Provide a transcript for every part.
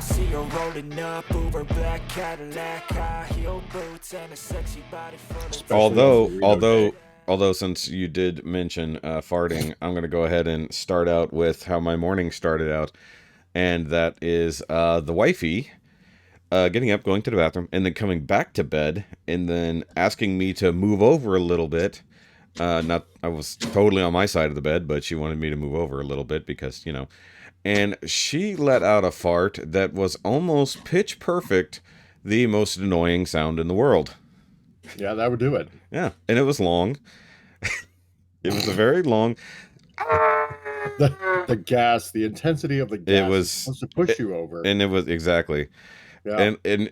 see her rolling up, Uber black Cadillac, high heel boots, and a sexy body full of. Although, since you did mention farting, I'm going to go ahead and start out with how my morning started out. And that is the wifey getting up, going to the bathroom, and then coming back to bed, and then asking me to move over a little bit. I was totally on my side of the bed, but she wanted me to move over a little bit because, And she let out a fart that was almost pitch perfect, the most annoying sound in the world. Yeah, that would do it. Yeah, and it was long. It was a very long. The gas, the intensity of the gas It was is supposed to push you over. And it was exactly. Yeah. And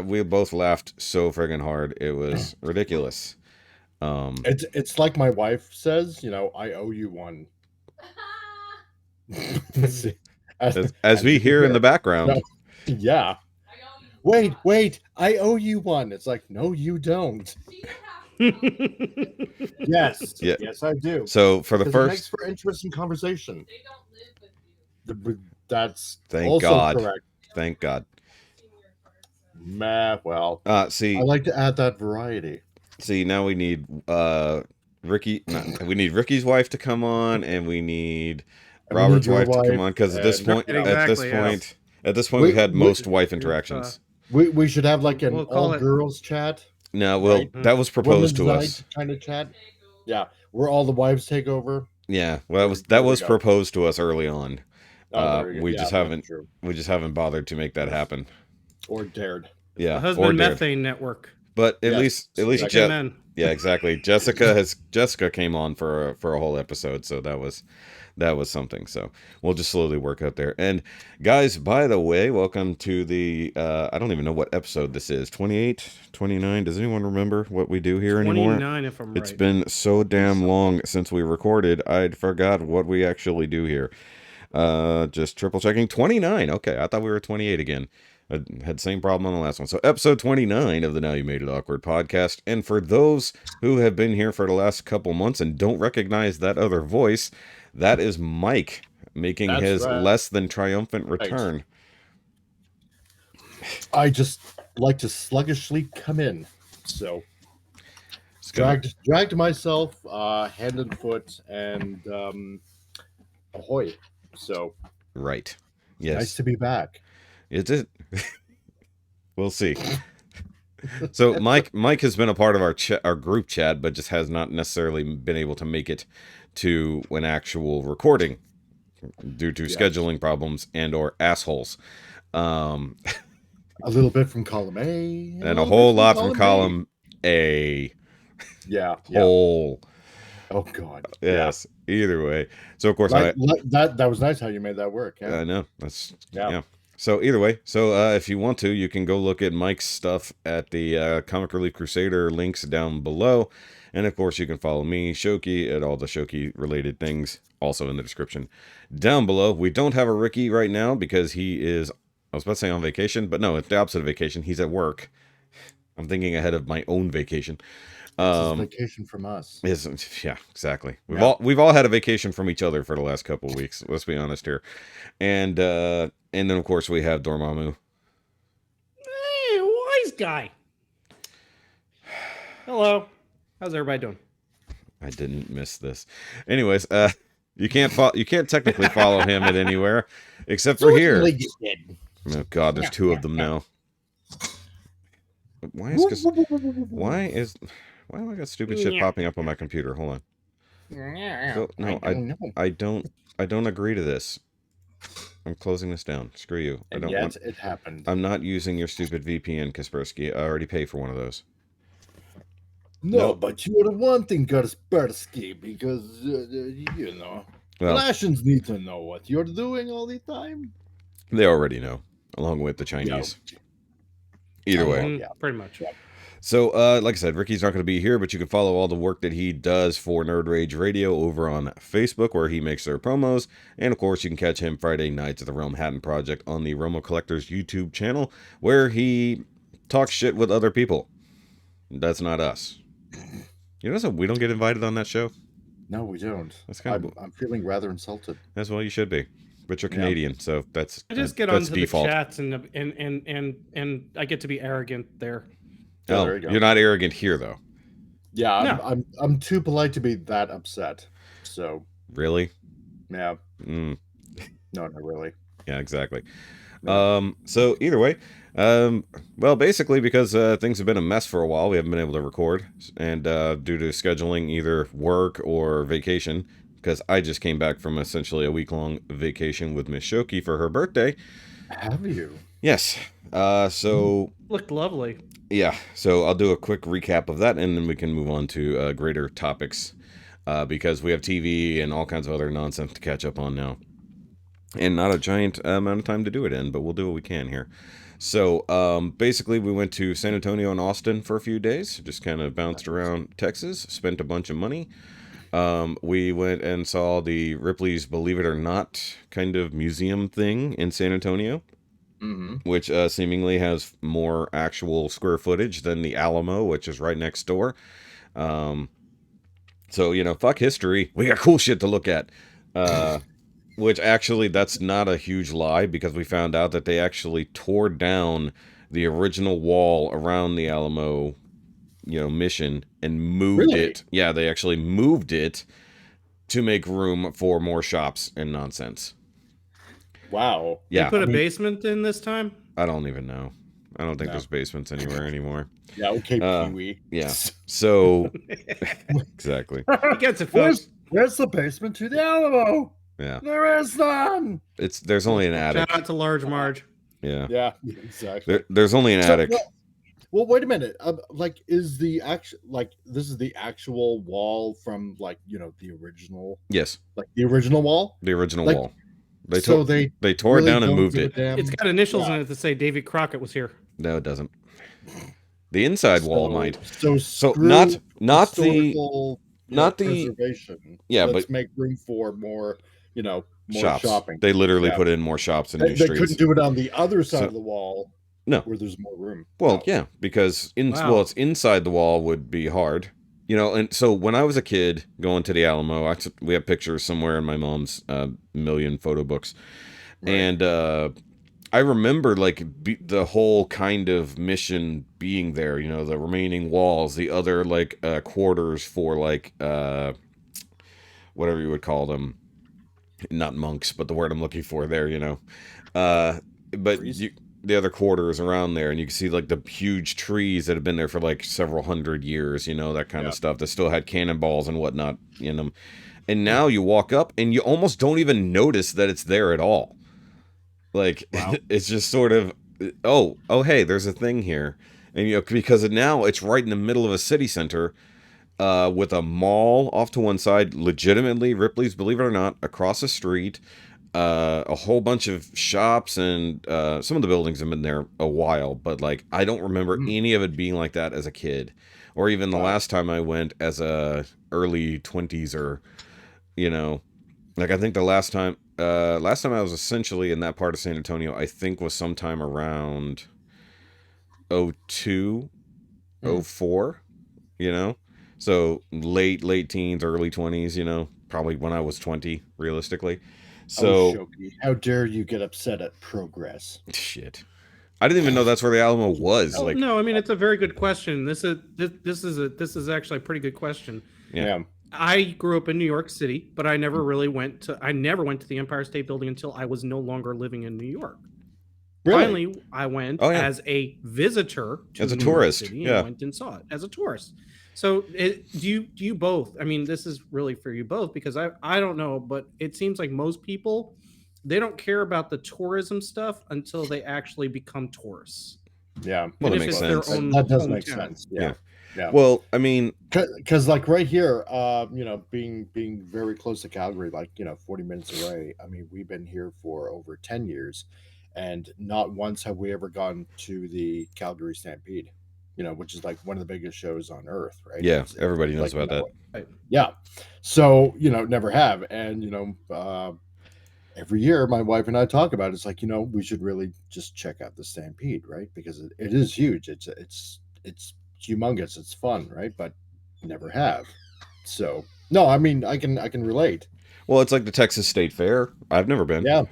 we both laughed so friggin' hard. It was ridiculous. It's like my wife says, I owe you one. as we hear in the background. No, yeah. Wait, I owe you one. It's like, no, you don't. Yes. Yeah. Yes, I do. So for the first, it makes for interesting conversation. They don't live with you. That's thank also God. correct. Thank God. Well, see, I like to add that variety. See, now we need Ricky. We need Ricky's wife to come on, and we need Robert's wife to come on, because at this point, we've had most wife interactions. We should have like an all girls chat. No, well, right? That was proposed to us. Kind of chat. Yeah, where all the wives take over. Yeah, well, that was proposed to us early on. We just haven't bothered to make that happen. Or dared. Yeah, the husband methane network. But at least yeah, exactly. Jessica came on for a whole episode, so that was something. So we'll just slowly work out there. And guys, by the way, welcome to the I don't even know what episode this is. 28, 29. Does anyone remember what we do here 29, anymore? 29, if I'm right. It's been so damn long since we recorded. I'd forgot what we actually do here. Just triple checking. 29. Okay, I thought we were 28 again. I had the same problem on the last one. So episode 29 of the Now You Made It Awkward podcast. And for those who have been here for the last couple months and don't recognize that other voice, that is Mike making his less than triumphant return. I just like to sluggishly come in. So dragged myself hand and foot and ahoy. So right. Yes. Nice to be back. Is it? We'll see. So Mike has been a part of our group chat, but just has not necessarily been able to make it to an actual recording due to scheduling problems and or assholes. A little bit from column A, and a whole lot from column A. Yeah. Whole. Oh God. Yes. Yeah. Either way. So of course that was nice how you made that work. Yeah. I know. That's yeah. So either way, if you want to, you can go look at Mike's stuff at the Comic Relief Crusader links down below. And of course, you can follow me, Shoky, at all the Shoky related things, also in the description down below. We don't have a Ricky right now because he is, I was about to say on vacation, but no, it's the opposite of vacation. He's at work. I'm thinking ahead of my own vacation. It's a vacation from us. Yeah, exactly. We've all had a vacation from each other for the last couple of weeks. Let's be honest here. And then of course we have Dormammu. Hey, wise guy. Hello. How's everybody doing? I didn't miss this. Anyways, you can't technically follow him at anywhere except for here. Oh God, there's two of them now. Why have I got stupid shit popping up on my computer? Hold on. No, I don't agree to this. I'm closing this down. Screw you. It happened. I'm not using your stupid VPN, Kaspersky. I already paid for one of those. No, but you're the one thing, Kaspersky, because Russians need to know what you're doing all the time. They already know, along with the Chinese. Either way. Yeah, pretty much. Yeah. So, like I said, Ricky's not going to be here, but you can follow all the work that he does for Nerd Rage Radio over on Facebook, where he makes their promos. And, of course, you can catch him Friday nights at the Realm Hatton Project on the Romo Collectors YouTube channel, where he talks shit with other people. That's not us. You know, we don't get invited on that show? No, we don't. That's kind of... I'm feeling rather insulted. That's well, you should be. but you're Canadian, so that's I just get that's onto default. the chats and I get to be arrogant there. Oh, Oh, there you go. you're not arrogant here, though. Yeah, No. I'm too polite to be that upset. So Really? yeah, Mm, no, not really. yeah, exactly. Yeah. So either way, well, basically because things have been a mess for a while, we haven't been able to record, and due to scheduling either work or vacation, because I just came back from essentially a week-long vacation with Miss Shoky for her birthday. Have you? Yes. So Looked lovely. yeah, so I'll do a quick recap of that, and then we can move on to greater topics, because we have TV and all kinds of other nonsense to catch up on now. And not a giant amount of time to do it in, but we'll do what we can here. So, basically, we went to San Antonio and Austin for a few days. Just kind of bounced around Texas, spent a bunch of money. We went and saw the Ripley's Believe It or Not kind of museum thing in San Antonio, which seemingly has more actual square footage than the Alamo, which is right next door. So, fuck history. We got cool shit to look at. Which actually, that's not a huge lie, because we found out that they actually tore down the original wall around the Alamo, mission, and moved Really? it. Yeah, they actually moved it to make room for more shops and nonsense. Wow. Yeah, They put a basement in this time. I don't even know. I don't think No. there's basements anywhere anymore. Yeah. Okay, Pee-wee. Yeah. So, exactly. He gets it, folks. Where's the basement to the Alamo? Yeah. There is none. There's only an attic. Shout out to Large Marge. Yeah. Yeah, exactly. There's only an attic. Well, wait a minute. Is the actual this is the actual wall from the original, Yes. the original wall? The original Like, wall. They so tore they they tore it really down and don't moved give a it. damn- It's got initials Yeah. in it that say Davy Crockett was here. No, it doesn't. The inside wall might. So screw not the historical, not the preservation. yeah, Let's but make room for more, more shops. shopping. They literally Yeah. put in more shops and They new streets. couldn't do it on the other side So- of the wall. No. Where there's more room. Well, No. yeah, because Wow. it's inside the wall would be hard. And so when I was a kid going to the Alamo, we have pictures somewhere in my mom's million photo books. Right. And I remember the whole kind of mission being there, the remaining walls, the other quarters for whatever you would call them, not monks, but the word I'm looking for there, but the other quarters around there, and you can see the huge trees that have been there for several hundred years, that kind of stuff that still had cannonballs and whatnot in them. And now you walk up and you almost don't even notice that it's there at all. It's just sort of, oh, hey, there's a thing here. And, because now it's right in the middle of a city center with a mall off to one side, legitimately Ripley's, believe it or not, across the street, a whole bunch of shops, and some of the buildings have been there a while, but I don't remember any of it being like that as a kid, or even the last time I went as a early 20s, or, I think the last time I was essentially in that part of San Antonio, I think was sometime around 02, 04, so late teens, early 20s, probably when I was 20, realistically. So, Shoky, how dare you get upset at progress? shit. I didn't even know that's where the Alamo was. Oh, no, I mean it's a very good question. This is actually a pretty good question. Yeah. I grew up in New York City, but I never really went to the Empire State Building until I was no longer living in New York. Really? Finally, I went Oh, yeah. as a visitor to As a New York tourist, City yeah. and went and saw it as a tourist. So do you both? I mean, this is really for you both, because I don't know, but it seems like most people, they don't care about the tourism stuff until they actually become tourists. Yeah. Well, that And if makes it's their sense. own That does make hometown. sense. Yeah. Yeah. Well, I mean, Because right here, being very close to Calgary, 40 minutes away. I mean, we've been here for over 10 years, and not once have we ever gone to the Calgary Stampede. Which is one of the biggest shows on earth, right? yeah, everybody knows about that. Right. Yeah. So, never have. And, every year my wife and I talk about it. It's we should really just check out the Stampede, right? Because it is huge. It's humongous. It's fun, right? But never have. So, no, I mean, I can relate. Well, it's like the Texas State Fair. I've never been. Yeah,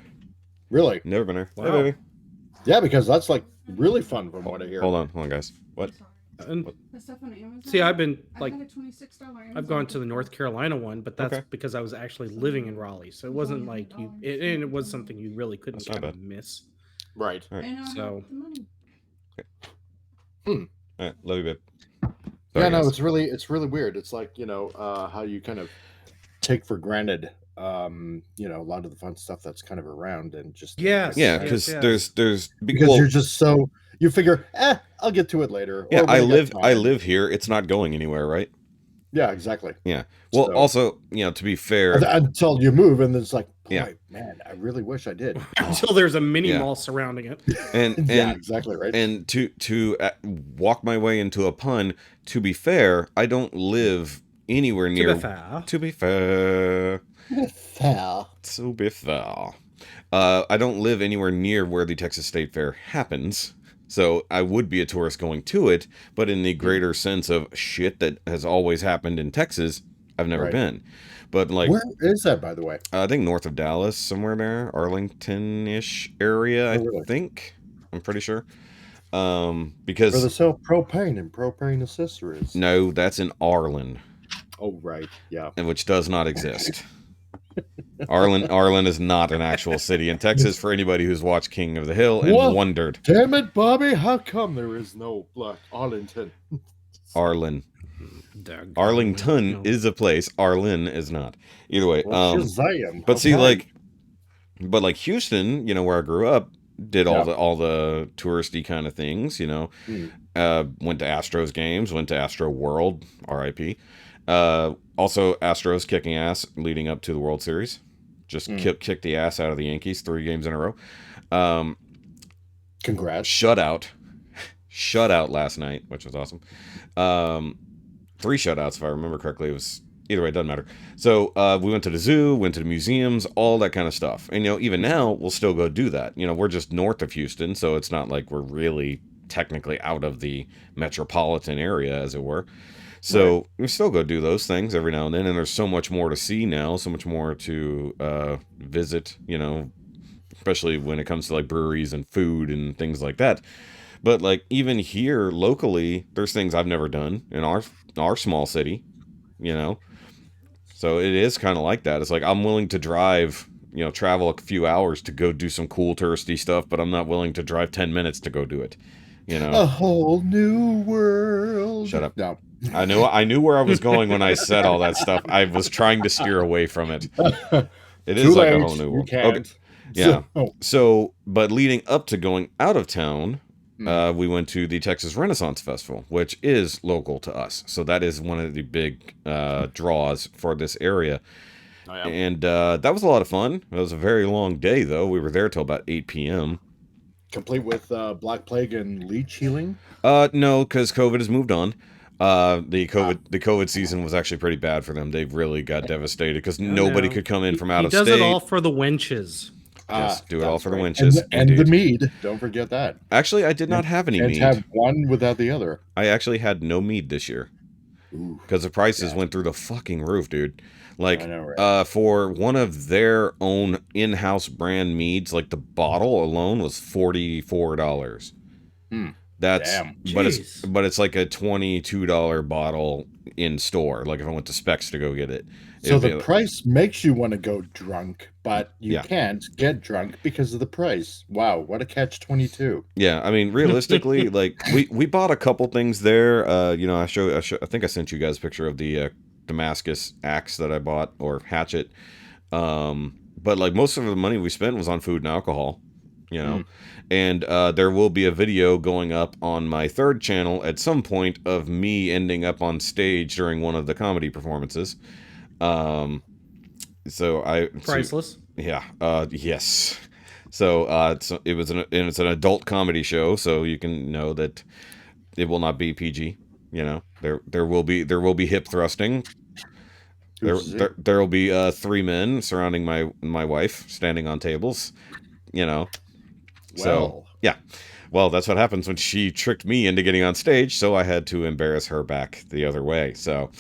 really. Never been there. Wow. Hey, baby. Yeah, because that's like really fun from what I hear. Hold on, guys. What? And The stuff on Amazon. see, I've been like, got a $26 Amazon I've gone to the gift North card. Carolina one, but that's Okay. because I was actually living in Raleigh, so it wasn't like and it was something you really couldn't That's not kind of bad. miss. Right. All right. And I have So- the money. All right. Love you, babe. Yeah, Sorry, no, guys. it's really weird. It's like, how you kind of take for granted, a lot of the fun stuff that's kind of around and just Yes. Yeah, Yes, because yes. there's because well, you're just so you figure, I'll get to it later. yeah. or when I get I time. live here. It's not going anywhere, right? Yeah, exactly. Yeah. Well, So- also, to be fair, Until you move, and then it's like, boy, Yeah. man, I really wish I did. Until there's a mini Yeah. mall surrounding it. and Yeah, exactly right. and to walk my way into a pun. To be fair, I don't live anywhere To near. be fair. To be fair. Fair. To be fair. I don't live anywhere near where the Texas State Fair happens, so I would be a tourist going to it, but in the greater sense of shit that has always happened in Texas, I've never Right. been. But like, Where is that, by the way? I think north of Dallas, somewhere there, Arlington-ish area, I Oh, really? think. I'm pretty sure. Where Because they sell propane and propane accessories. no, that's in Arlen, Oh, right. Yeah. which does not exist. Arlen is not an actual city in Texas for anybody who's watched King of the Hill and What? wondered. Damn it, Bobby! How come there is no Arlington? Arlen. Doug. Arlington No. is a place. Arlen is not. Either way. Well, Shazam. But see, Okay. like Houston, where I grew up, did all Yeah. the touristy kind of things. Went to Astros games, went to Astro World, R.I.P. Also, Astros kicking ass leading up to the World Series. Just kicked the ass out of the Yankees 3 games in a row. Congrats. Shutout last night, which was awesome. 3 shutouts, if I remember correctly. It was either way, it doesn't matter. So we went to the zoo, went to the museums, all that kind of stuff. And even now, we'll still go do that. We're just north of Houston, so it's not like we're really technically out of the metropolitan area, as it were. So we still go do those things every now and then, and there's so much more to see now, so much more to visit, especially when it comes to like breweries and food and things like that. But like even here locally, there's things I've never done in our small city, So it is kind of like that. It's like I'm willing to drive, travel a few hours to go do some cool touristy stuff, but I'm not willing to drive 10 minutes to go do it. A whole new world. Shut up. No. I knew where I was going when I said all that stuff. I was trying to steer away from it. It is Too like late. a whole new You world. can't. Okay. Yeah. So- So, but leading up to going out of town, we went to the Texas Renaissance Festival, which is local to us. So that is one of the big draws for this area. Oh, yeah. And that was a lot of fun. It was a very long day, though. We were there till about 8 p.m. Complete with Black Plague and leech healing. No, because COVID has moved on. The COVID season was actually pretty bad for them. They really got devastated because nobody no. could come in from out He of does state. it all for the wenches. Yes, do it all That's for the right. winches. And the indeed. mead. Don't forget that. Actually, I did not have any Can't mead. have one without the other. I actually had no mead this year Ooh. because the prices went through the fucking roof, dude. Like, I know, right? for one of their own in-house brand meads, like the bottle alone was $44. That's Damn. Jeez. but it's like a $22 bottle in store. Like if I went to Specs to go get it. So it'd the be- price makes you want to go drunk, but you Yeah. can't get drunk because of the price. Wow, what a catch-22. Yeah, I mean, realistically, like we bought a couple things there. I think I sent you guys a picture of the Damascus axe that I bought, or hatchet. But like most of the money we spent was on food and alcohol, And there will be a video going up on my 3rd channel at some point of me ending up on stage during one of the comedy performances. Priceless. Yeah. Yes. So it's an adult comedy show, so you can know that it will not be PG. There will be hip thrusting. There will be 3 men surrounding my wife, standing on tables. So yeah. Well, that's what happens when she tricked me into getting on stage, so I had to embarrass her back the other way. So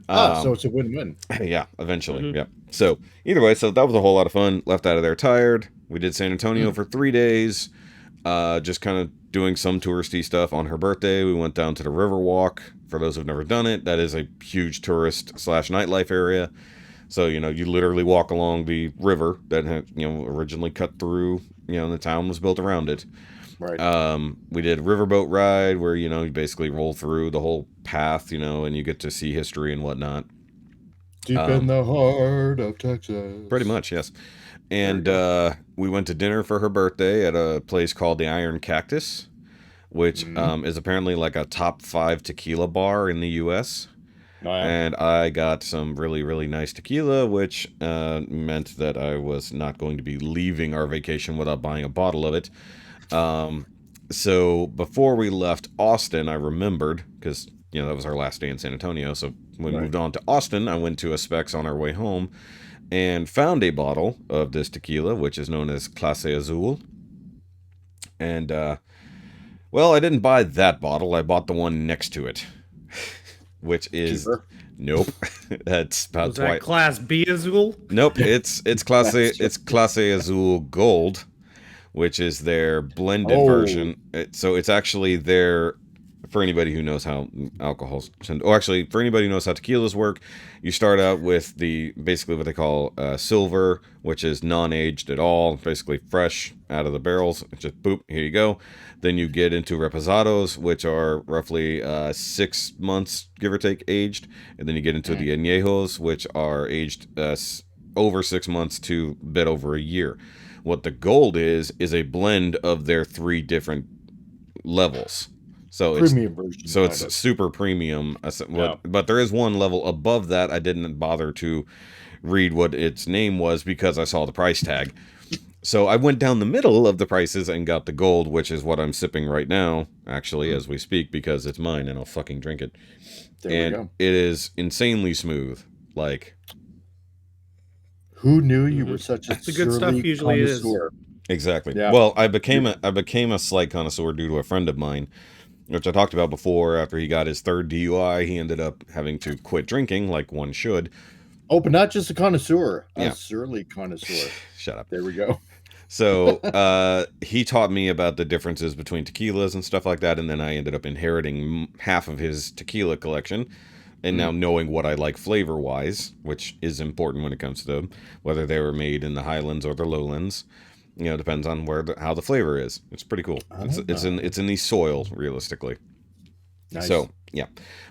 So it's a win-win. Yeah, eventually. Mhm. Yeah. So either way, so that was a whole lot of fun. Left out of there tired. We did San Antonio for 3 days. Just kind of doing some touristy stuff. On her birthday, we went down to the Riverwalk. For those who've never done it, that is a huge tourist / nightlife area. So, you know, you literally walk along the river that had, you know, originally cut through, you know, the town was built around it. Right. We did a riverboat ride where, you know, you basically roll through the whole path, you know, and you get to see history and whatnot. Deep in the heart of Texas. Pretty much, yes. There you And we went to dinner for her birthday at a place called the Iron Cactus, which is apparently like a top 5 tequila bar in the U.S. Oh, yeah. And I got some really, really nice tequila, which meant that I was not going to be leaving our vacation without buying a bottle of it. So before we left Austin, I remembered, because, you know, that was our last day in San Antonio. So when we moved on to Austin, I went to a Specs on our way home and found a bottle of this tequila, which is known as Clase Azul. And, well, I didn't buy that bottle. I bought the one next to it, which is... Cheaper. Nope. That's about Was that twice. Class B Azul? Nope, it's Clase Azul Gold, which is their blended version. So it's actually their, for anybody who knows how alcohols, or actually for anybody who knows how tequilas work, you start out with the basically what they call silver, which is non-aged at all, basically fresh out of the barrels. It's just boop, here you go. Then you get into reposados, which are roughly 6 months, give or take, aged. And then you get into the añejos, which are aged over 6 months to a bit over a year. What the gold is a blend of their 3 different levels. So Premium version. So it's super premium. But there is one level above that. I didn't bother to read what its name was because I saw the price tag. So I went down the middle of the prices and got the gold, which is what I'm sipping right now, actually, as we speak, because it's mine and I'll fucking drink it. There we go. It is insanely smooth. Like, who knew you were such a The good stuff surly usually is. connoisseur? exactly. Yeah. Well, I became a slight connoisseur due to a friend of mine, which I talked about before. After he got his 3rd DUI, he ended up having to quit drinking, like one should. Oh, but not just a connoisseur, Yeah. a surly connoisseur. Shut up. There we go. So he taught me about the differences between tequilas and stuff like that, and then I ended up inheriting half of his tequila collection, and now knowing what I like flavor-wise, which is important when it comes to whether they were made in the highlands or the lowlands. You know, depends on how the flavor is. It's pretty cool. It's in the soil, realistically. Nice. So yeah,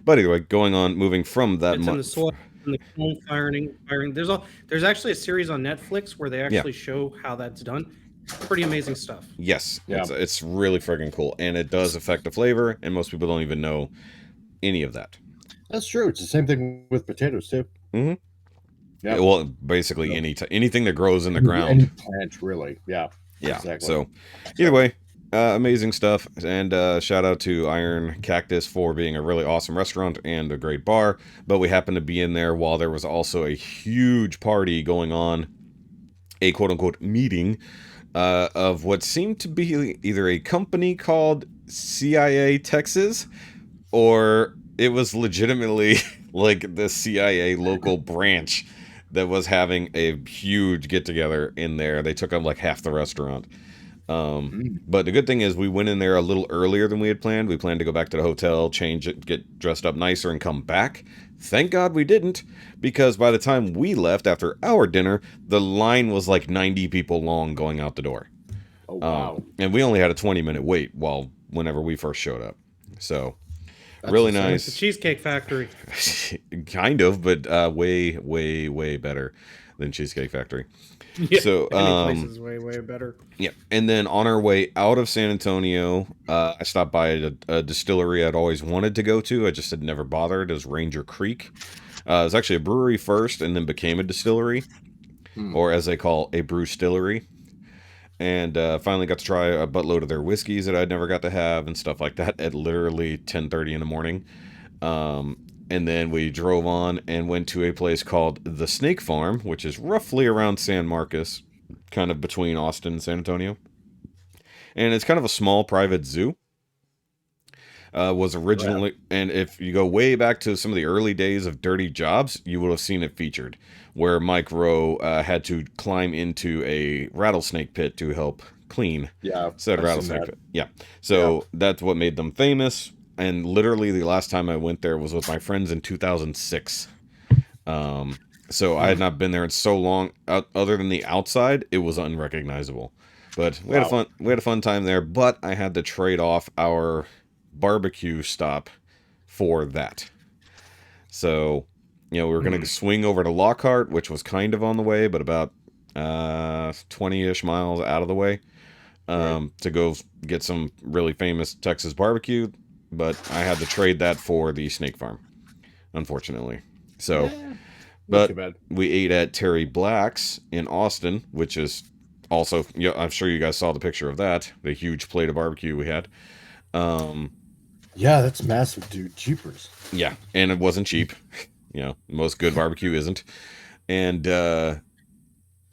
but anyway, moving from that. It's in the soil, in the cone firing. There's actually a series on Netflix where they actually show how that's done. Pretty amazing stuff. Yes, Yeah. it's really friggin' cool, and it does affect the flavor, and most people don't even know any of that. That's true. It's the same thing with potatoes too. Mm-hmm. Yeah. Well, basically anything that grows in the Any ground. plant, really. Yeah. Yeah. Exactly. So, either way, amazing stuff, and shout out to Iron Cactus for being a really awesome restaurant and a great bar. But we happened to be in there while there was also a huge party going on, a quote unquote meeting of what seemed to be either a company called CIA Texas, or it was legitimately like the CIA local branch that was having a huge get together in there. They took up like half the restaurant. But the good thing is we went in there a little earlier than we had planned. We planned to go back to the hotel, change it, get dressed up nicer, and come back. Thank God we didn't, because by the time we left after our dinner, the line was like 90 people long going out the door. Oh, wow. And we only had a 20-minute wait whenever we first showed up. So, really It's nice. the Cheesecake Factory. Kind of, but way, way, way better than Cheesecake Factory. Yeah, So, any place is way, way better. Yeah, and then on our way out of San Antonio, I stopped by a distillery I'd always wanted to go to. I just had never bothered. It was Ranger Creek. It was actually a brewery first, and then became a distillery, or as they call a brewstillery. And finally got to try a buttload of their whiskeys that I'd never got to have and stuff like that at literally 10:30 in the morning. And then we drove on and went to a place called the Snake Farm, which is roughly around San Marcos, kind of between Austin and San Antonio. And it's kind of a small private zoo. was originally, and if you go way back to some of the early days of Dirty Jobs, you would have seen it featured, where Mike Rowe had to climb into a rattlesnake pit to help clean Yeah, said I've seen rattlesnake that. pit. Yeah, so that's what made them famous. And literally, the last time I went there was with my friends in 2006. So I had not been there in so long. Other than the outside, it was unrecognizable. But we had a Wow. fun time there. But I had to trade off our barbecue stop for that. So, we were gonna swing over to Lockhart, which was kind of on the way, but about 20-ish miles out of the way, to go get some really famous Texas barbecue. But I had to trade that for the snake farm, unfortunately. So. Not But too bad. we ate at Terry Black's in Austin, which is also, I'm sure you guys saw the picture of that, the huge plate of barbecue we had. Yeah, that's massive, dude. Jeepers. Yeah, and it wasn't cheap. Most good barbecue isn't. And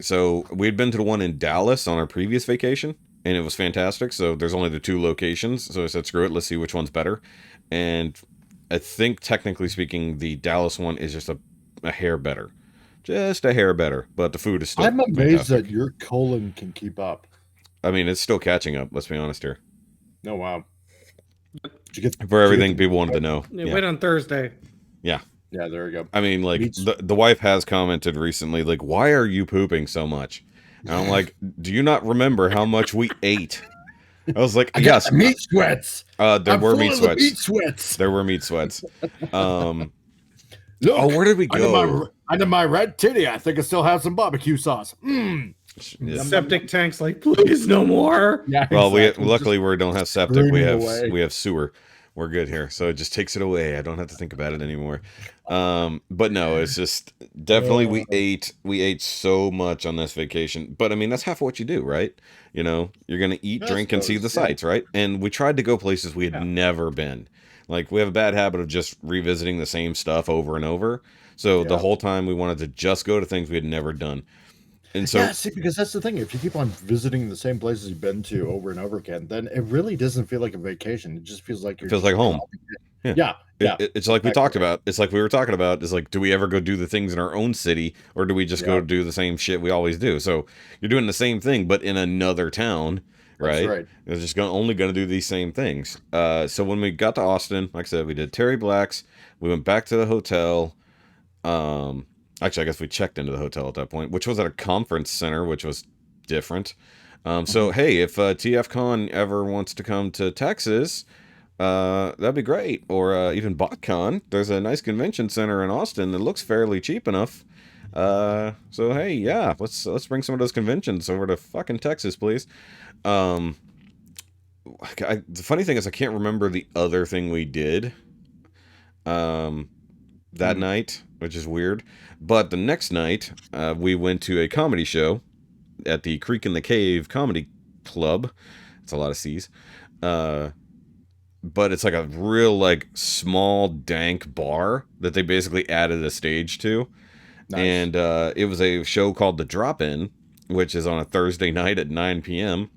so we'd been to the one in Dallas on our previous vacation, and it was fantastic. So there's only the 2 locations. So I said, screw it, let's see which one's better. And I think, technically speaking, the Dallas one is just a hair better. Just a hair better, but the food is still I'm amazed fantastic. that your colon can keep up. I mean, it's still catching up, let's be honest here. No, wow. Did you get, For everything did you people wanted to know. Yeah, wait on Thursday. Yeah. Yeah, there we go. I mean, like, Meats. the wife has commented recently, like, why are you pooping so much? And I'm like, do you not remember how much we ate? I was like, yes. Meat sweats. There were meat sweats. Meat sweats. There were meat sweats. Look, where did we go? Under my red titty, I think I still have some barbecue sauce. Yeah. Septic tanks, like, please, no more. Yeah. Well, exactly. luckily we don't have septic. We screwing have away. sewer. We're good here, so it just takes it away. I don't have to think about it anymore. But no, it's just definitely we ate so much on this vacation. But I mean, that's half of what you do, right? You're gonna eat, I drink, and see the suppose, yeah. sights, right? And we tried to go places we had never been. Like, we have a bad habit of just revisiting the same stuff over and over. So the Yeah. whole time we wanted to just go to things we had never done. And so Yeah, see, because that's the thing. If you keep on visiting the same places you've been to over and over again, then it really doesn't feel like a vacation. It just feels like it feels like home. Yeah. It's like we talked about. It's like we were talking about. It's like, do we ever go do the things in our own city, or do we just go do the same shit we always do? So you're doing the same thing, but in another town, right? That's right. It's just only going to do these same things. So when we got to Austin, like I said, we did Terry Black's. We went back to the hotel. Actually, I guess we checked into the hotel at that point, which was at a conference center, which was different. So hey, if TFCon ever wants to come to Texas, that'd be great. Or even BotCon. There's a nice convention center in Austin that looks fairly cheap enough. So hey, yeah, let's bring some of those conventions over to fucking Texas, please. The funny thing is, I can't remember the other thing we did that night, which is weird. But the next night, we went to a comedy show at the Creek in the Cave Comedy Club. It's a lot of C's. But it's like a real, like, small, dank bar that they basically added a stage to. Nice. And it was a show called The Drop-In, which is on a Thursday night at 9 p.m.,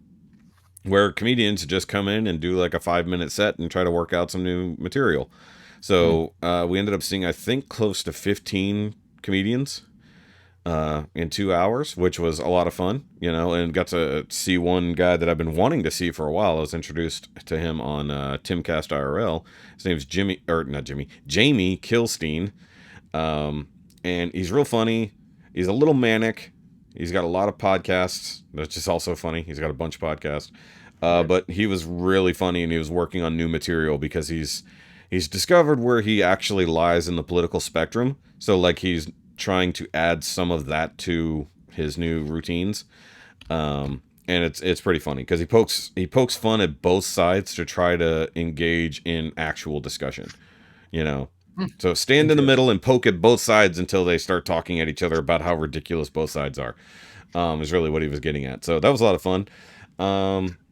where comedians just come in and do like a 5-minute set and try to work out some new material. So we ended up seeing, I think, close to 15 comedians in 2 hours, which was a lot of fun, and got to see one guy that I've been wanting to see for a while. I was introduced to him on Timcast IRL. His name's Jamie Kilstein. And he's real funny. He's a little manic. He's got a lot of podcasts, which is also funny. He's got a bunch of podcasts. But he was really funny, and he was working on new material because he's discovered where he actually lies in the political spectrum. So, like, he's trying to add some of that to his new routines. And it's pretty funny because he pokes fun at both sides to try to engage in actual discussion, So stand in the middle and poke at both sides until they start talking at each other about how ridiculous both sides are. Is really what he was getting at. So that was a lot of fun.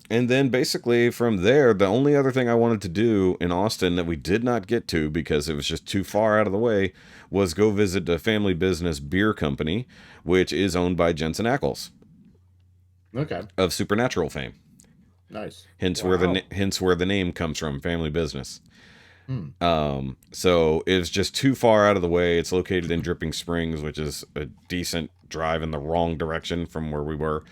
And then basically from there, the only other thing I wanted to do in Austin that we did not get to because it was just too far out of the way was go visit a family business beer company, which is owned by Jensen Ackles. Okay. Of Supernatural fame. Nice. Hence Wow. where the name comes from, family business. Hmm. So it's just too far out of the way. It's located in Dripping Springs, which is a decent drive in the wrong direction from where we were.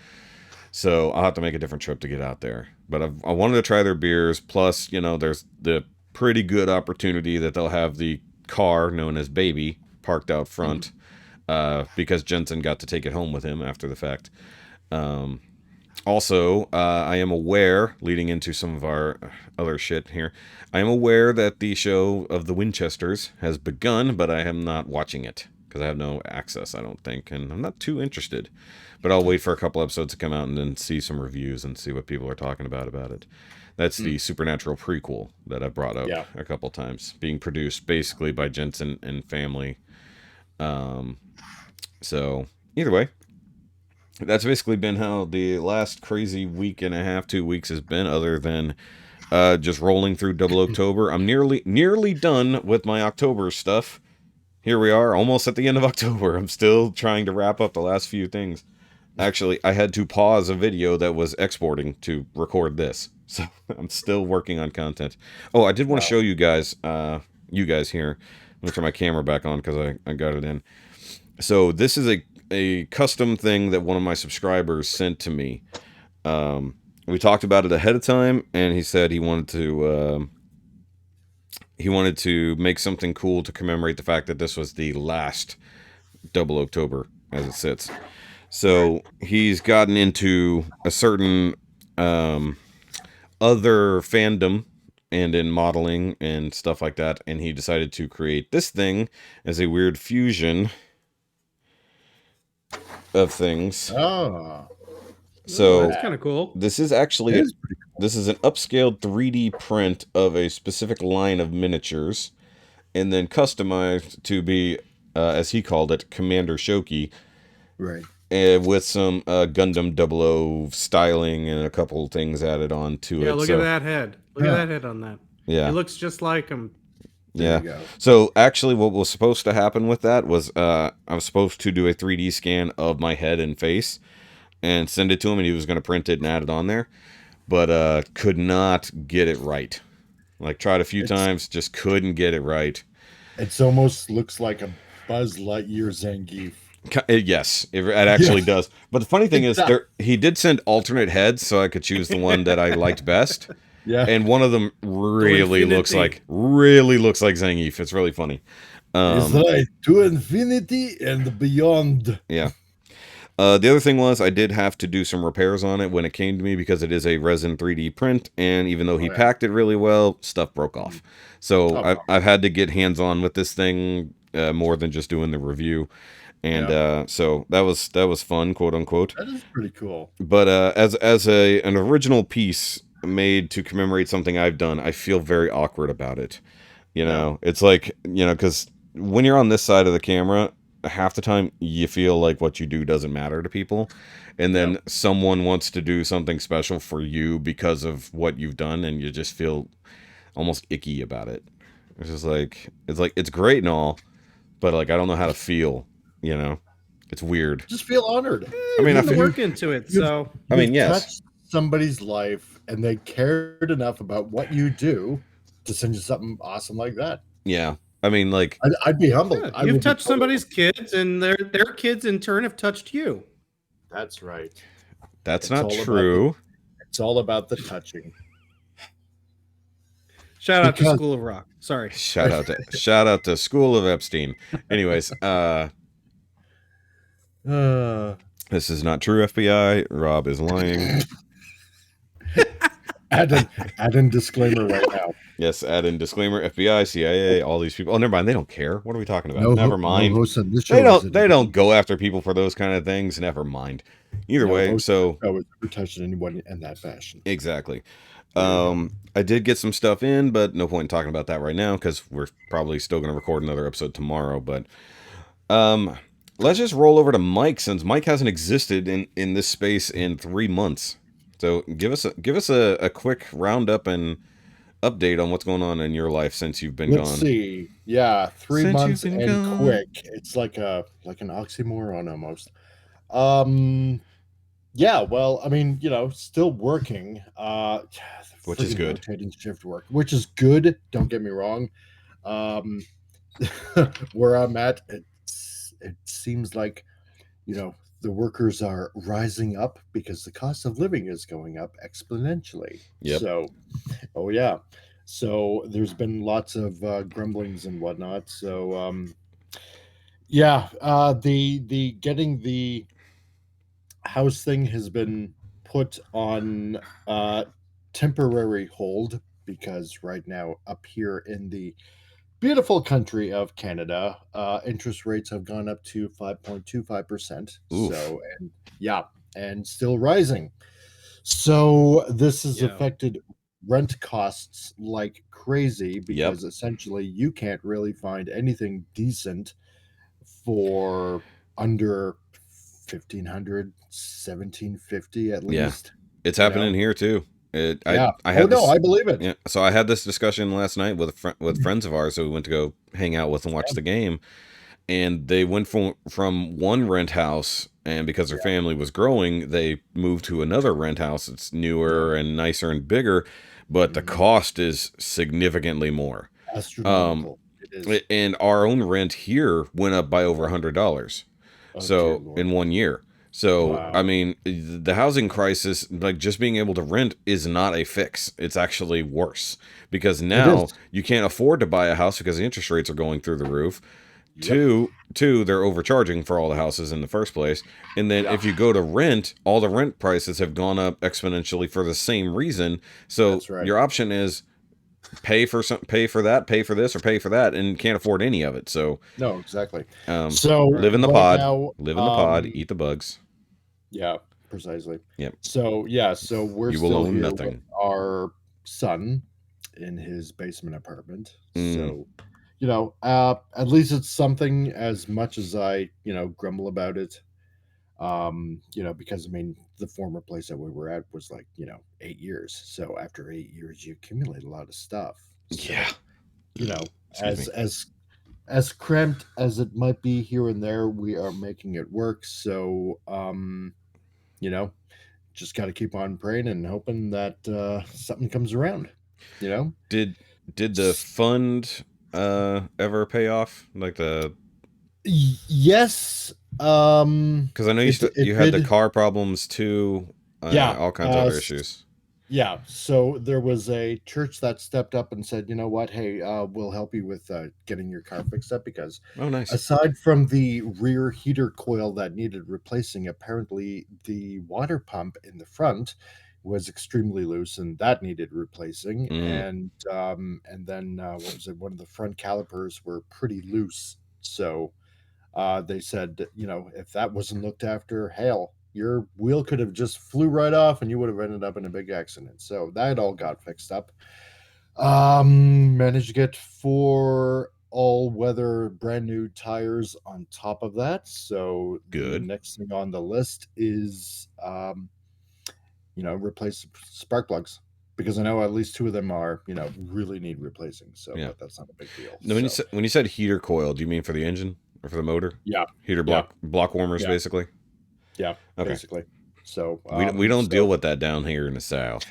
So I'll have to make a different trip to get out there. But I wanted to try their beers. Plus, there's the pretty good opportunity that they'll have the car known as Baby parked out front, because Jensen got to take it home with him after the fact. Also, I am aware, leading into some of our other shit here, I am aware that the show of the Winchesters has begun, but I am not watching it because I have no access, I don't think, and I'm not too interested. But I'll wait for a couple episodes to come out and then see some reviews and see what people are talking about it. That's the Supernatural prequel that I brought up a couple times, being produced basically by Jensen and family. So, either way, that's basically been how the last crazy week and a half, 2 weeks has been, other than just rolling through Double October. I'm nearly done with my October stuff. Here we are, almost at the end of October. I'm still trying to wrap up the last few things. Actually, I had to pause a video that was exporting to record this. So I'm still working on content. Oh, I did want to show you guys here. Let me turn my camera back on because I got it in. So this is a custom thing that one of my subscribers sent to me. We talked about it ahead of time, and he said he wanted to make something cool to commemorate the fact that this was the last Double October as it sits. So he's gotten into a certain other fandom and in modeling and stuff like that, and he decided to create this thing as a weird fusion of things. Oh. So That's kind of cool. this is actually this is an upscaled 3D print of a specific line of miniatures, and then customized to be, as he called it, Commander Shoky, Right. with some Gundam 00 styling and a couple things added on to it. Yeah, look at that head. Look at that head on that. Yeah. It looks just like him. Yeah. There you go. So actually what was supposed to happen with that was I was supposed to do a 3D scan of my head and face and send it to him, and he was going to print it and add it on there, but could not get it right. Like, tried a few times, just couldn't get it right. It almost looks like a Buzz Lightyear Zangief. Yes, it actually does. But the funny thing is, he did send alternate heads, so I could choose the one that I liked best. Yeah. And one of them really looks like Zangief. It's really funny. It's right, to infinity and beyond. Yeah. The other thing was I did have to do some repairs on it when it came to me, because it is a resin 3D print, and even though he packed it really well, stuff broke off. So I've had to get hands-on with this thing more than just doing the review. And so that was fun, quote unquote. That is pretty cool. But as an original piece made to commemorate something I've done, I feel very awkward about it. It's like, because when you're on this side of the camera, half the time you feel like what you do doesn't matter to people, and then someone wants to do something special for you because of what you've done, and you just feel almost icky about it. It's just like it's great and all, but like I don't know how to feel. It's weird. Just feel honored. I mean, I Put the work into it. So I mean, yes, touched somebody's life, and they cared enough about what you do to send you something awesome like that. Yeah. I mean, like, I'd be humbled. yeah, I you've would be touched totally- somebody's kids, and their kids in turn have touched you. That's right. that's It's not all about true. It's all about the touching. Shout out to Because- School of Rock. Sorry. Shout out to School of Epstein. Anyways, this is not true, FBI. Rob is lying. add in disclaimer right now. Yes, add in disclaimer, FBI, CIA, all these people. Oh, never mind. They don't care. What are we talking about? No, Never mind. No host on this show They don't go after people for those kind of things. Never mind. Either way, so I was never touching anyone in that fashion. exactly. I did get some stuff in, but no point in talking about that right now because we're probably still going to record another episode tomorrow. But let's just roll over to Mike, since Mike hasn't existed in this space in 3 months. So give us a quick roundup and update on what's going on in your life since you've been Let's gone. see. Yeah, 3 Since months you've and been gone. quick. It's like an oxymoron almost. Yeah, well, I mean, still working. Which is Friggin' good. rotating shift work, which is good. Don't get me wrong. Um, where I'm at, it seems like the workers are rising up because the cost of living is going up exponentially. Yep. So, oh yeah, so there's been lots of grumblings and whatnot. So, yeah, the getting the house thing has been put on temporary hold because right now up here in the beautiful country of Canada, interest rates have gone up to 5.25%. Oof. So, and yeah, and still rising. So, this has Yeah. affected rent costs like crazy Yep. because essentially you can't really find anything decent for under 1500, 1750 at Yeah. least. It's You know? happening here too. Yeah. I Oh had no, this. I believe it. Yeah. So I had this discussion last night with friends of ours who we went to go hang out with and watch Yeah. the game, and they went from one rent house, and because their Yeah. family was growing, they moved to another rent house. It's Yeah. newer and nicer and bigger, but the Mhm. cost is significantly more. Um, Astronomical. It is. and our own rent here went up by over $100. Oh dear So Lord. in 1 year. So Wow. I mean, the housing crisis, like just being able to rent, is not a fix. It's actually worse because It is. now you can't afford to buy a house because the interest rates are going through the roof. Yep. Two, they're overcharging for all the houses in the first place. And then Yeah. if you go to rent, all the rent prices have gone up exponentially for the same reason. So That's right. your option is pay for that, pay for this, or pay for that, and can't afford any of it. So No, exactly. um, So live in the right pod, now, live in the pod, eat the bugs. yeah, precisely. Yep. So yeah, so we're You will still own here with nothing. our son in his basement apartment. Mm. So, at least it's something as much as I, grumble about it. Because I mean, the former place that we were at was like, 8 years. So after 8 years, you accumulate a lot of stuff. So, Yeah. you know, Excuse me. as cramped as it might be here and there, we are making it work. So, you know, just got to keep on praying and hoping that something comes around. You know, Did the fund ever pay off? Like the Yes. because I know It you had the did. car problems too, Yeah. all kinds of other issues. Yeah. So there was a church that stepped up and said, you know what? Hey, we'll help you with getting your car fixed up because Oh, nice. aside from the rear heater coil that needed replacing, apparently the water pump in the front was extremely loose and that needed replacing. Mm. And then what was it? One of the front calipers were pretty loose. So they said, if that wasn't looked after, hell, your wheel could have just flew right off and you would have ended up in a big accident. So that all got fixed up. Managed to get 4 all-weather brand new tires on top of that. So the Good. next thing on the list is, replace spark plugs because I know at least 2 of them are, really need replacing. So, Yeah. but that's not a big deal. No, So, when you said heater coil, do you mean for the engine or for the motor? yeah, Heater yeah, block warmers, yeah, basically. yeah, Okay. basically. So, We don't deal with that down here in the South.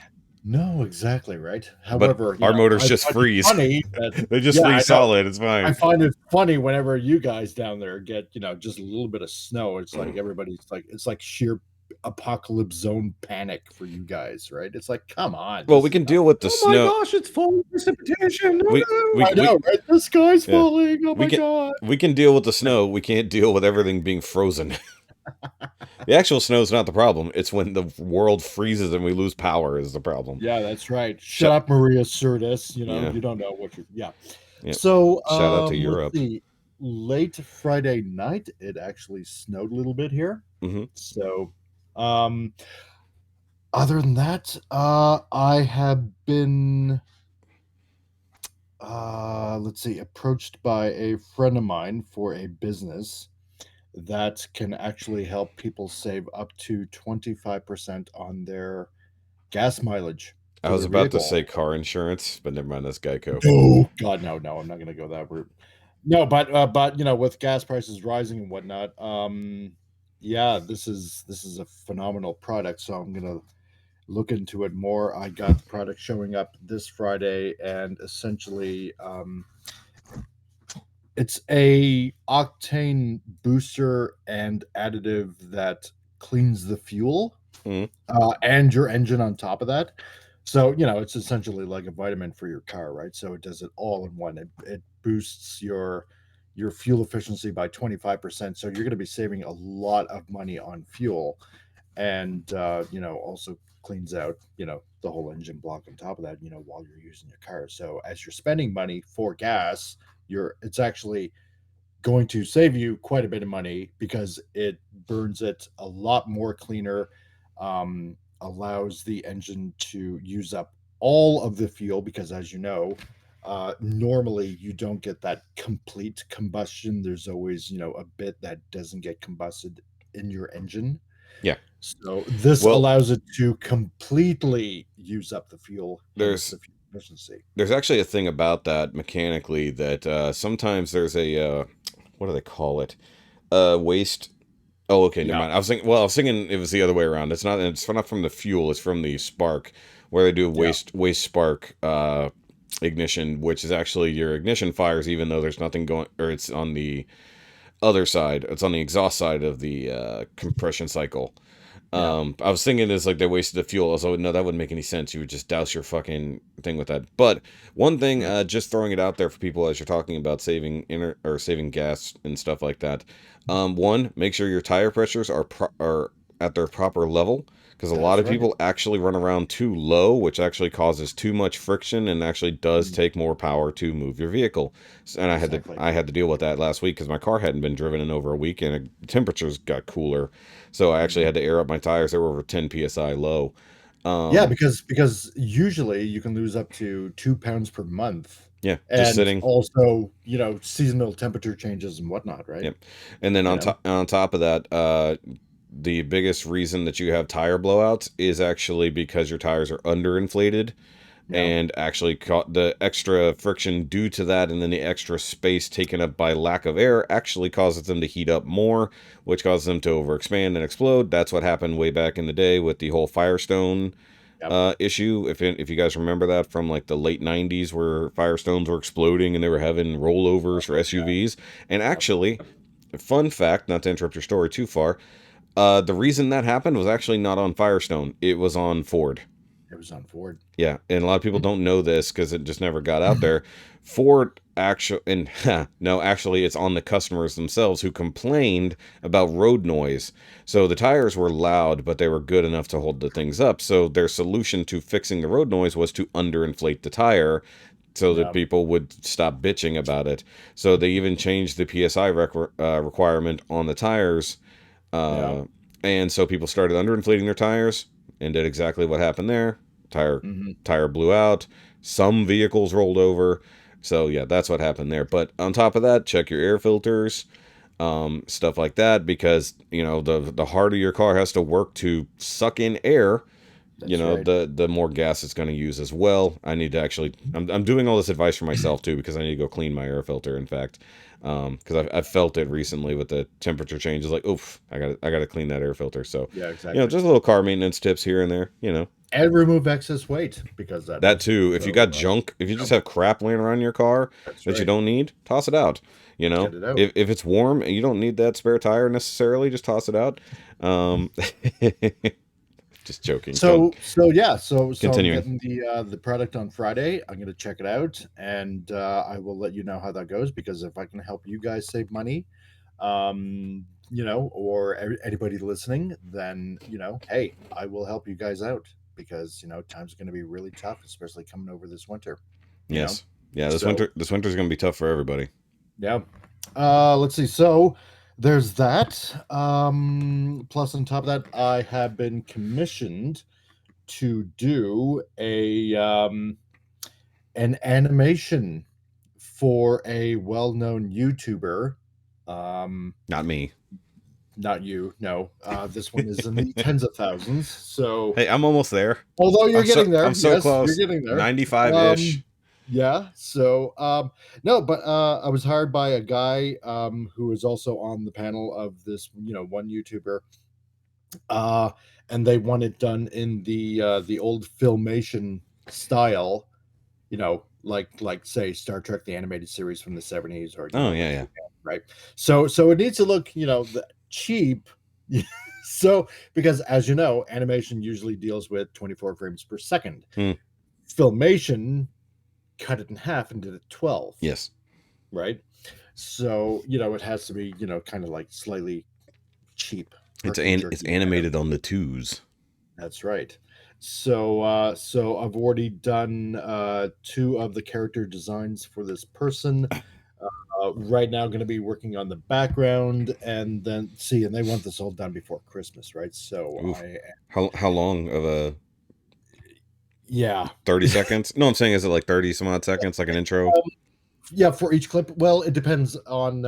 no, exactly right. But However, our motors I just find it freeze. funny that They just yeah, I freeze know. solid. It's I fine. find it funny whenever you guys down there get, just a little bit of snow. It's like everybody's like it's like sheer apocalypse zone panic for you guys, right? It's like, come on. Well, This we is can not deal with the Oh my snow. gosh, it's falling precipitation. No, We no. I know, right? The sky's yeah. falling. Oh We my can god. we can deal with the snow. We can't deal with everything being frozen. The actual snow is not the problem. It's when the world freezes and we lose power is the problem. Yeah, that's right. Shut Shut. up, Maria Sirtis. Yeah. You don't know what you're yeah. Yep. So Shout out to let's Europe. see. Late Friday night, it actually snowed a little bit here. Hmm. So um other than that, I have been let's see, approached by a friend of mine for a business that can actually help people save up to 25% on their gas mileage I for was their about to vehicle. say car insurance, but never mind. That's Geico. No, God, no, I'm not going to go that route. No, but with gas prices rising and whatnot, yeah, this is a phenomenal product. So I'm gonna look into it more. I got the product showing up this Friday, and essentially, it's a octane booster and additive that cleans the fuel Mhm. and your engine on top of that. So it's essentially like a vitamin for your car, right? So it does it all in one. It boosts your fuel efficiency by 25%. So you're going to be saving a lot of money on fuel, and also cleans out the whole engine block on top of that. While you're using your car. So as you're spending money for gas, it's actually going to save you quite a bit of money because it burns it a lot more cleaner, allows the engine to use up all of the fuel because, as you know, normally you don't get that complete combustion. There's always, a bit that doesn't get combusted in your engine. Yeah. So this Well, allows it to completely use up the fuel, hence there's the fuel efficiency. there's actually a thing about that mechanically that sometimes there's a what do they call it? Waste. Oh, okay, never Yeah. mind. I was thinking it was the other way around. It's not from the fuel, it's from the spark, where they do Yeah. waste spark ignition, which is actually your ignition fires even though there's nothing going, or it's on the other side. It's on the exhaust side of the compression cycle. Yeah. I was thinking it's like they wasted the fuel. So no, that wouldn't make any sense. You would just douse your fucking thing with that. But one thing, Right. just throwing it out there for people as you're talking about saving gas and stuff like that. One, make sure your tire pressures are at their proper level, because a lot That's of right. people actually run around too low, which actually causes too much friction and actually does Mm. take more power to move your vehicle. And Exactly. I had to deal with that last week because my car hadn't been driven in over a week and the temperatures got cooler. So I actually Mhm. had to air up my tires. They were over 10 psi low. Yeah, Um, because usually you can lose up to 2 pounds per month, yeah, just and sitting. also seasonal temperature changes and whatnot, right? Yep. And then You know. on top of that, the biggest reason that you have tire blowouts is actually because your tires are underinflated, Yeah. and actually the extra friction due to that, and then the extra space taken up by lack of air actually causes them to heat up more, which causes them to overexpand and explode. That's what happened way back in the day with the whole Firestone Yep. issue. If you guys remember that from like the late 90s, where Firestones were exploding and they were having rollovers for Oh yeah. SUVs. And Yep. actually, fun fact, not to interrupt your story too far, the reason that happened was actually not on Firestone, it was on Ford. It was on Ford. Yeah, and a lot of people don't know this because it just never got out there. Ford actually, and no, actually, it's on the customers themselves who complained about road noise. So the tires were loud, but they were good enough to hold the things up. So their solution to fixing the road noise was to underinflate the tire so that Yeah. people would stop bitching about it. So they even changed the PSI requirement on the tires, Yeah. uh, and so people started underinflating their tires and did exactly what happened there. Tire Hmm. tire blew out. Some vehicles rolled over. So yeah, that's what happened there. But on top of that, check your air filters, stuff like that, because the harder your car has to work to suck in air, That's right. the more gas it's going to use as well. I need to actually, I'm doing all this advice for myself too, because I need to go clean my air filter, in fact, because I've felt it recently with the temperature changes, like, oof, I gotta clean that air filter. So Yeah. Exactly. just little car maintenance tips here and there, And remove excess weight because that that helps too. too. If you So got junk, if you just have crap laying around in your car that's that you right. don't need, toss it out. Get it out. If it's warm and you don't need that spare tire necessarily, just toss it out. Um, just joking. So I'm Continuing. getting the product on Friday. I'm gonna check it out, and I will let you know how that goes. Because if I can help you guys save money, or anybody listening, then hey, I will help you guys out because times are gonna be really tough, especially coming over this winter. You know, Yes. Yeah, so this winter's gonna be tough for everybody. yeah. Let's see. So there's that. Plus, on top of that, I have been commissioned to do an animation for a well-known YouTuber. Um, Not me. Not you, no. This one is in the tens of thousands. So, Hey, I'm almost there. although you're I'm so getting there, I'm so yes, you're close. getting there. 95-ish. Yeah. So no, but I was hired by a guy who is also on the panel of this, one YouTuber. Uh and they want it done in the old filmation style, like say Star Trek the animated series from the 70s, or Oh like yeah, yeah. right. So it needs to look, cheap. So because as you know, animation usually deals with 24 frames per second. Hmm. Filmation cut it in half and did it 12, Yes. right? So, it has to be, kind of like slightly cheap, herky It's jerky kind of. animated on the twos. That's right. So I've already done two of the character designs for this person. Right now, going to be working on the background, and then and they want this all done before Christmas, right? So Oof. How long of a yeah, 30 seconds? No, I'm saying is it like 30 some odd seconds, like an intro? yeah, for each clip. Well, it depends on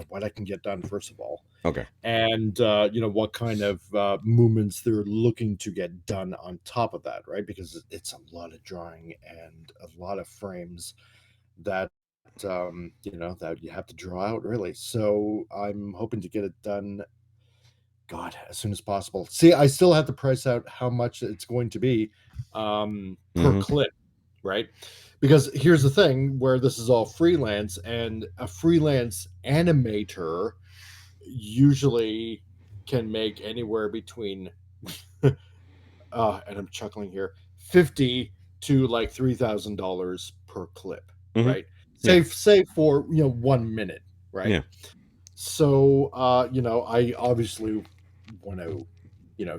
what I can get done first of all, Okay. and what kind of movements they're looking to get done on top of that, right? Because it's a lot of drawing and a lot of frames that that you have to draw out, really. So I'm hoping to get it done, God, as soon as possible. See, I still have to price out how much it's going to be per Mm-hmm. clip, right? Because here's the thing, where this is all freelance, and a freelance animator usually can make anywhere between and I'm chuckling here, 50 to like $3,000 per clip, Mm-hmm. right? Yeah. Say for 1 minute, right? Yeah. So I obviously want to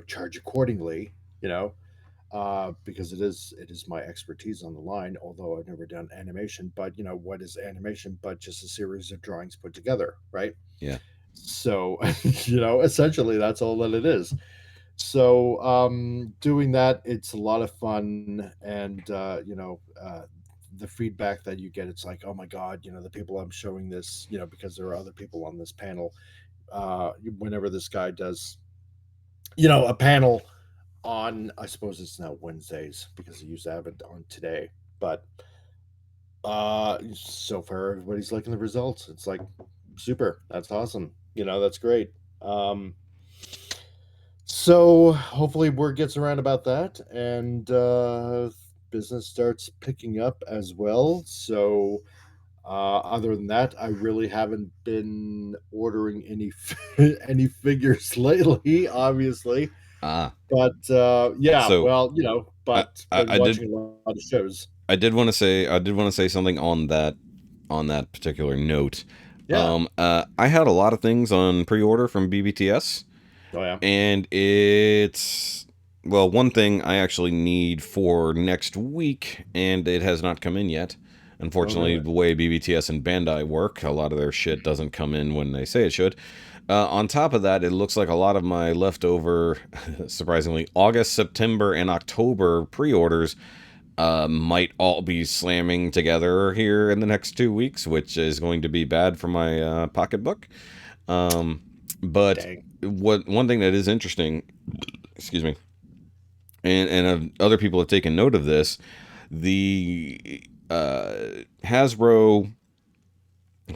charge accordingly, because it is my expertise on the line, although I've never done animation. But what is animation but just a series of drawings put together, right? Yeah. So essentially that's all that it is. So doing that, it's a lot of fun. And the feedback that you get, it's like, oh my god, the people I'm showing this, because there are other people on this panel, whenever this guy does a panel on, I suppose it's now Wednesdays because he used to have it on today, but so far everybody's liking the results. It's like super, that's awesome, that's great. So hopefully word gets around about that, and business starts picking up as well. So other than that, I really haven't been ordering any any figures lately, obviously. Ah. But yeah, So well, I, but I, been I did watching a lot of shows. I did want to say something on that particular note. Yeah. I had a lot of things on pre-order from BBTS, Oh yeah. and it's, well, one thing I actually need for next week, and it has not come in yet. Oh Unfortunately, really? the way BBTS and Bandai work, a lot of their shit doesn't come in when they say it should. On top of that, it looks like a lot of my leftover, surprisingly, August, September, and October pre-orders might all be slamming together here in the next 2 weeks, which is going to be bad for my pocketbook. But Dang. one thing that is interesting, excuse me, and other people have taken note of this, the Hasbro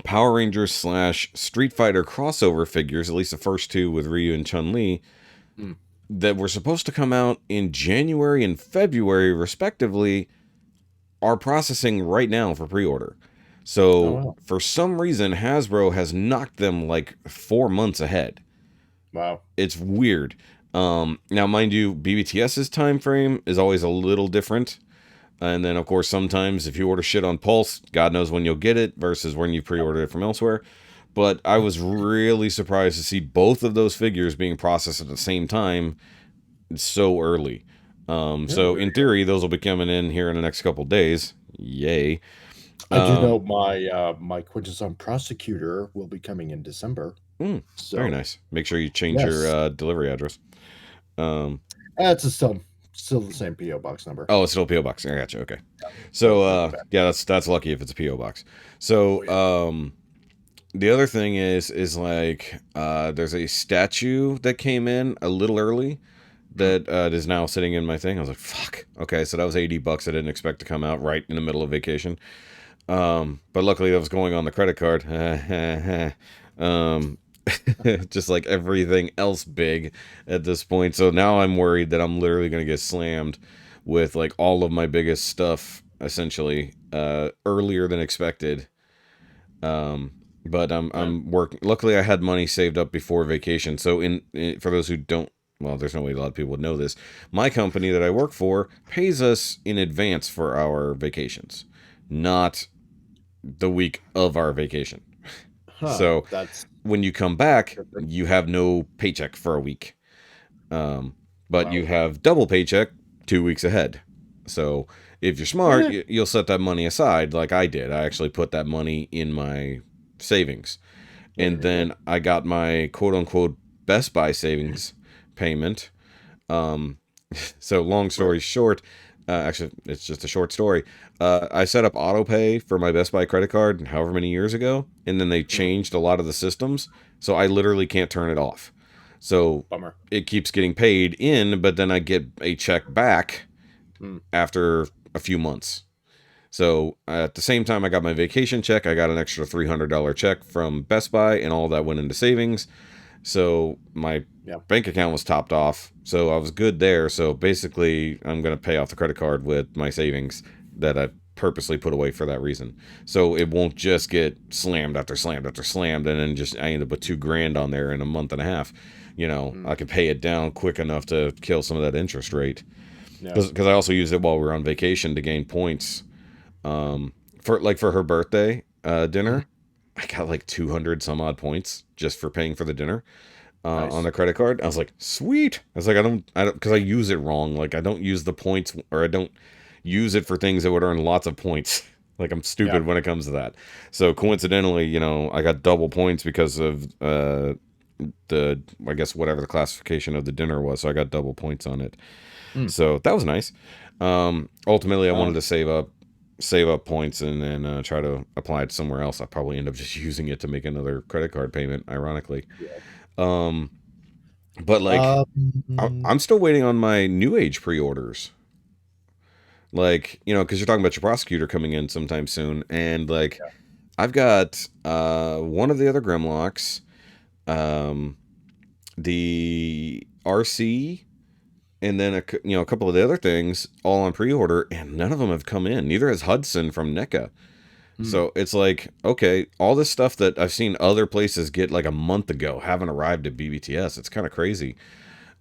Power Rangers / Street Fighter crossover figures, at least the first two with Ryu and Chun-Li, Hmm. that were supposed to come out in January and February, respectively, are processing right now for pre-order. Oh So wow. for some reason, Hasbro has knocked them like 4 months ahead. Wow. It's weird. Now, mind you, BBTS's time frame is always a little different. And then, of course, sometimes if you order shit on Pulse, God knows when you'll get it versus when you pre-order it from elsewhere. But I was really surprised to see both of those figures being processed at the same time so early. Yeah, So there in you go. theory, those will be coming in here in the next couple days. Yay. I do Um, know my Quintesson prosecutor will be coming in December. Very So nice. Make sure you change your yes, delivery address. Um, that's still the same PO box number. oh, it's still a PO box. I got you. Okay. No, So nothing bad. yeah, that's lucky if it's a PO box. Oh So yeah. the other thing is like there's a statue that came in a little early that is now sitting in my thing. I was like, fuck. Okay, so that was $80 I didn't expect to come out right in the middle of vacation. But luckily that was going on the credit card. Just like everything else big at this point. So now I'm worried that I'm literally going to get slammed with like all of my biggest stuff essentially earlier than expected. But I'm working. Luckily, I had money saved up before vacation. So for those who don't, well, there's no way a lot of people would know this. My company that I work for pays us in advance for our vacations, not the week of our vacation. So that's when you come back, you have no paycheck for a week, but you have double paycheck 2 weeks ahead. So if you're smart, you'll set that money aside like I did. I actually put that money in my savings. And then I got my quote-unquote Best Buy savings payment. So long story short, actually, it's just a short story. I set up auto pay for my Best Buy credit card however many years ago, and then they changed a lot of the systems, so I literally can't turn it off. So bummer. It keeps getting paid in, but then I get a check back after a few months. So at the same time I got my vacation check, I got an extra $300 check from Best Buy, and all that went into savings. So my bank account was topped off, so I was good there. So basically I'm going to pay off the credit card with my savings that I purposely put away for that reason. So it won't just get slammed after slammed after slammed, and then just I end up with $2,000 on there in a month and a half. You know, I could pay it down quick enough to kill some of that interest rate. Because I also used it while we were on vacation to gain points. For her birthday dinner, I got like 200 some odd points just for paying for the dinner on the credit card. I was like, sweet. I was like, I don't, because I use it wrong. Like, I don't use the points, or I don't use it for things that would earn lots of points. Like, I'm stupid when it comes to that. So coincidentally, you know, I got double points because of I guess whatever the classification of the dinner was. So I got double points on it. So that was nice. Ultimately, I wanted to save up points and then try to apply it somewhere else. I probably end up just using it to make another credit card payment, ironically. But like, I'm still waiting on my New Age pre-orders. Like, you know, because you're talking about your prosecutor coming in sometime soon, and like, I've got one of the other Grimlocks, the RC, and then a couple of the other things all on pre-order, and none of them have come in. Neither has Hudson from NECA. So it's like, okay, all this stuff that I've seen other places get like a month ago haven't arrived at BBTS. It's kind of crazy.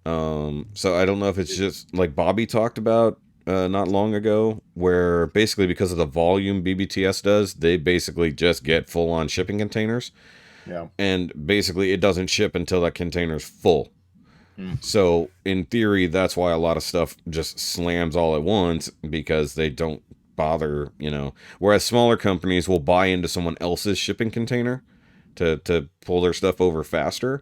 So I don't know if it's just like Bobby talked about not long ago, where basically because of the volume BBTS does, they basically just get full-on shipping containers. And basically it doesn't ship until that container's full. So in theory, that's why a lot of stuff just slams all at once, because they don't bother, you know. Whereas smaller companies will buy into someone else's shipping container to pull their stuff over faster.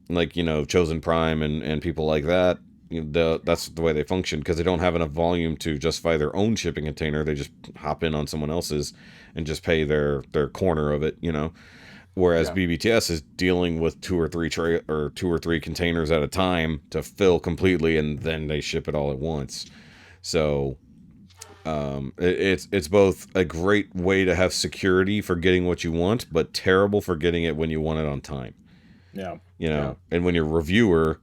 Like, you know, Chosen Prime and people like that. That's the way they function, because they don't have enough volume to justify their own shipping container. They just hop in on someone else's and just pay their corner of it, you know. Whereas BBTS is dealing with two or three containers at a time to fill completely, and then they ship it all at once. So it's both a great way to have security for getting what you want, but terrible for getting it when you want it on time. You know, and when you're a reviewer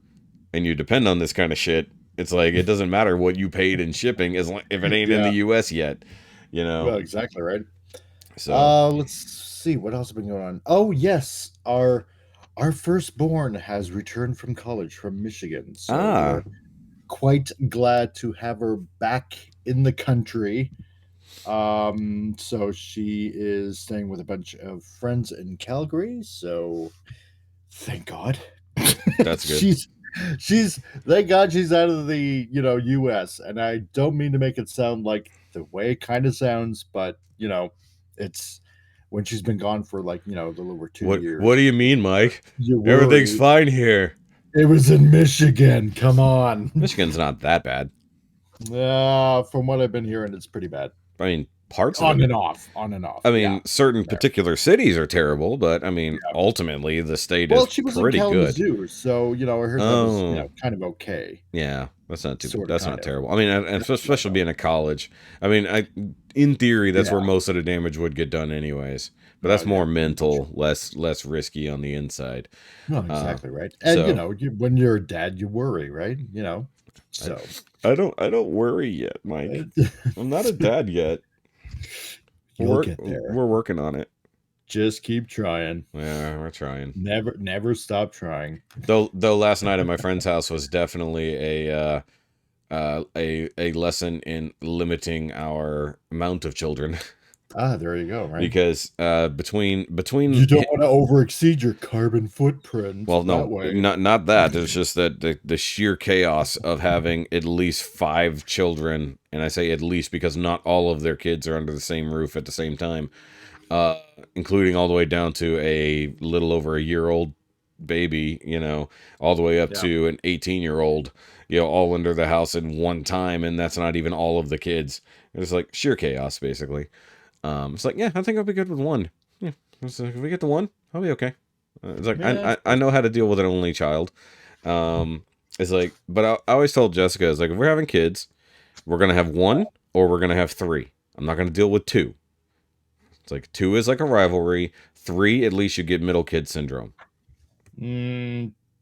and you depend on this kind of shit, it's like, it doesn't matter what you paid in shipping if it ain't in the US yet, you know. Well, exactly right. So let's see what else has been going on. Oh yes, our firstborn has returned from college from Michigan, so we're quite glad to have her back in the country. So she is staying with a bunch of friends in Calgary, so thank God. That's good. she's thank God she's out of the US, and I don't mean to make it sound like the way it kind of sounds, but it's when she's been gone for like a little over 2 years. What do you mean, Mike? Everything's fine here. It was in Michigan. Come on. Michigan's not that bad. From what I've been hearing, it's pretty bad. I mean, parts of On it. and off, on and off. I mean, Yeah. certain particular cities are terrible, but I mean, Yeah. ultimately, the state Well, is she was in pretty good. Kalamazoo, so I heard that was Oh, kind of okay, yeah, that's not too. sort of, That's kind not of. terrible. I mean, and especially being a college. I mean, in theory, that's Yeah. where most of the damage would get done, anyways. But Oh, that's more yeah, pretty mental, less risky on the inside. No, Uh, exactly right. And so when you're a dad, you worry, right? I, So I don't worry yet, Mike. I'm not a dad yet. you'll get there. We're working on it. Just keep trying. Yeah, we're trying. Never stop trying. Though last night at my friend's house was definitely a lesson in limiting our amount of children. There you go, right? Because between You don't want to overexceed your carbon footprint. well, no, that way. not that. It's just that the sheer chaos of having at least 5 children, and I say at least because not all of their kids are under the same roof at the same time, including all the way down to a little over a year-old baby, all the way up to an 18-year-old, all under the house at one time, and that's not even all of the kids. It's like sheer chaos, basically. It's like, yeah, I think I'll be good with one. Yeah, if we get to one, I'll be okay. It's like Yeah. I know how to deal with an only child. It's like, but I always told Jessica, it's like, if we're having kids, we're gonna have 1 or we're gonna have 3. I'm not gonna deal with 2. It's like 2 is like a rivalry. 3, at least you get middle kid syndrome.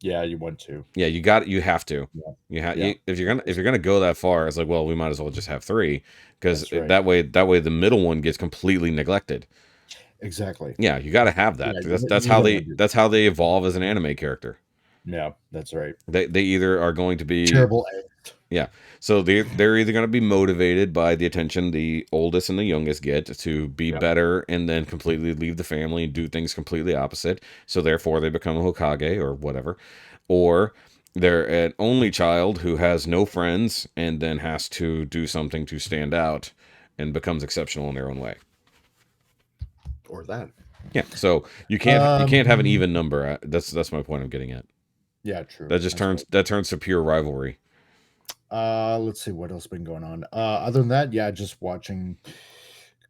Yeah, you want to. Yeah, you have to. Yeah. You have Yeah. if you're gonna go that far, it's like, well, we might as well just have 3, because That's right. that way the middle one gets completely neglected. Exactly. Yeah, you got to have that. Yeah, That's you how don't they wanna do that's how they evolve as an anime character. Yeah, that's right. They either are going to be Terrible. yeah. So they're either going to be motivated by the attention the oldest and the youngest get to be Yeah. better, and then completely leave the family and do things completely opposite. So therefore they become a Hokage or whatever, or they're an only child who has no friends and then has to do something to stand out and becomes exceptional in their own way. Or that. Yeah, so you can't have an Um, even number. That's my point I'm getting at. Yeah, true. That just turns to pure rivalry. Let's see what else been going on. Other than that, yeah, just watching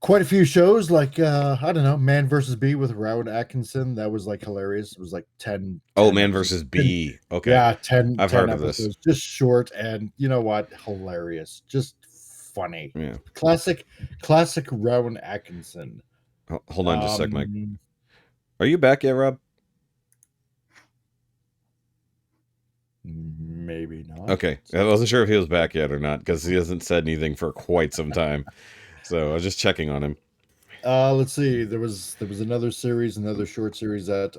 quite a few shows like I don't know, Man versus Bee with Rowan Atkinson. That was like hilarious. It was like 10. Oh, 10 Man episodes. versus Bee. Okay. Yeah, 10 I've 10 heard of this. episodes. Just short, and you know what? Hilarious. Just funny. Yeah. Classic Rowan Atkinson. Hold on just a sec, Mike. Um, Are you back yet, Rob? Maybe not. Okay. I wasn't sure if he was back yet or not, because he hasn't said anything for quite some time. So I was just checking on him. Let's see. There was another short series that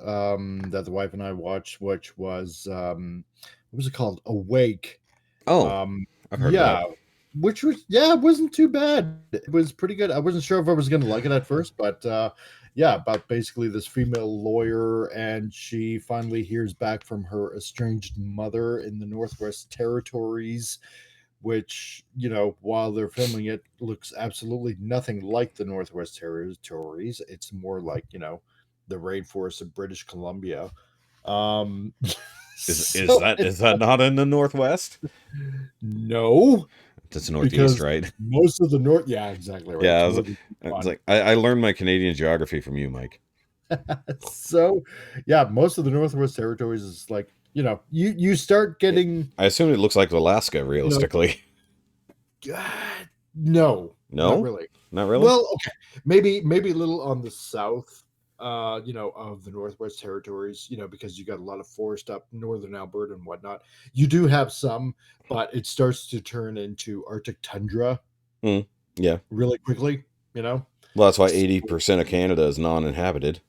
that the wife and I watched, which was what was it called? Awake. Oh, I've heard of Yeah, that. which was it wasn't too bad. It was pretty good. I wasn't sure if I was gonna like it at first, but yeah, about basically this female lawyer, and she finally hears back from her estranged mother in the Northwest Territories, which, while they're filming it, looks absolutely nothing like the Northwest Territories. It's more like, the rainforest of British Columbia. Is so is that not in the Northwest? no, That's Northeast, because right? most of the north, yeah, exactly right. Yeah, It's it's like I learned my Canadian geography from you, Mike. so yeah, most of the Northwest Territories is like, you start getting I assume it looks like Alaska, realistically. no, No? not really. Not really? Well, okay, maybe a little on the south, of the Northwest Territories, because you got a lot of forest up northern Alberta and whatnot. You do have some, but it starts to turn into Arctic tundra yeah. really quickly. Well, that's why 80% of Canada is non-inhabited,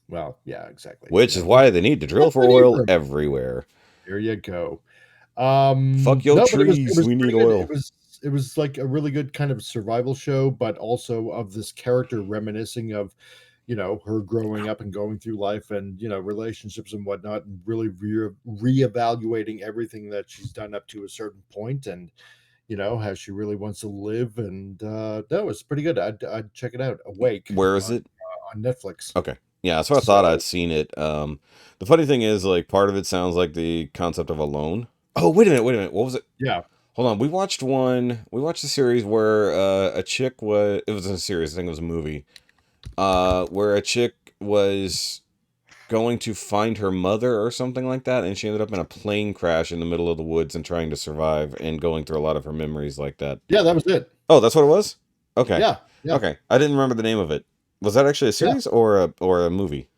Well, yeah, exactly. which is why they need to drill for Plenty of oil room. everywhere. There you go. Fuck your No, but trees, we need pretty good. oil. It was like a really good kind of survival show, but also of this character reminiscing of, her growing up and going through life and, relationships and whatnot, and really reevaluating everything that she's done up to a certain point, and, how she really wants to live. And that was pretty good. I'd check it out. Awake. Where is it? On Netflix. Okay. Yeah, that's what I thought I'd seen it. The funny thing is, like, part of it sounds like the concept of Alone. Oh, wait a minute. What was it? Yeah. Hold on, we watched one. We watched a series where a chick was. It was a series. I think it was a movie. Where a chick was going to find her mother or something like that, and she ended up in a plane crash in the middle of the woods and trying to survive and going through a lot of her memories like that. Yeah, that was it. Oh, that's what it was? Okay. Yeah, yeah, Okay. I didn't remember the name of it. Was that actually a yeah. series or a movie?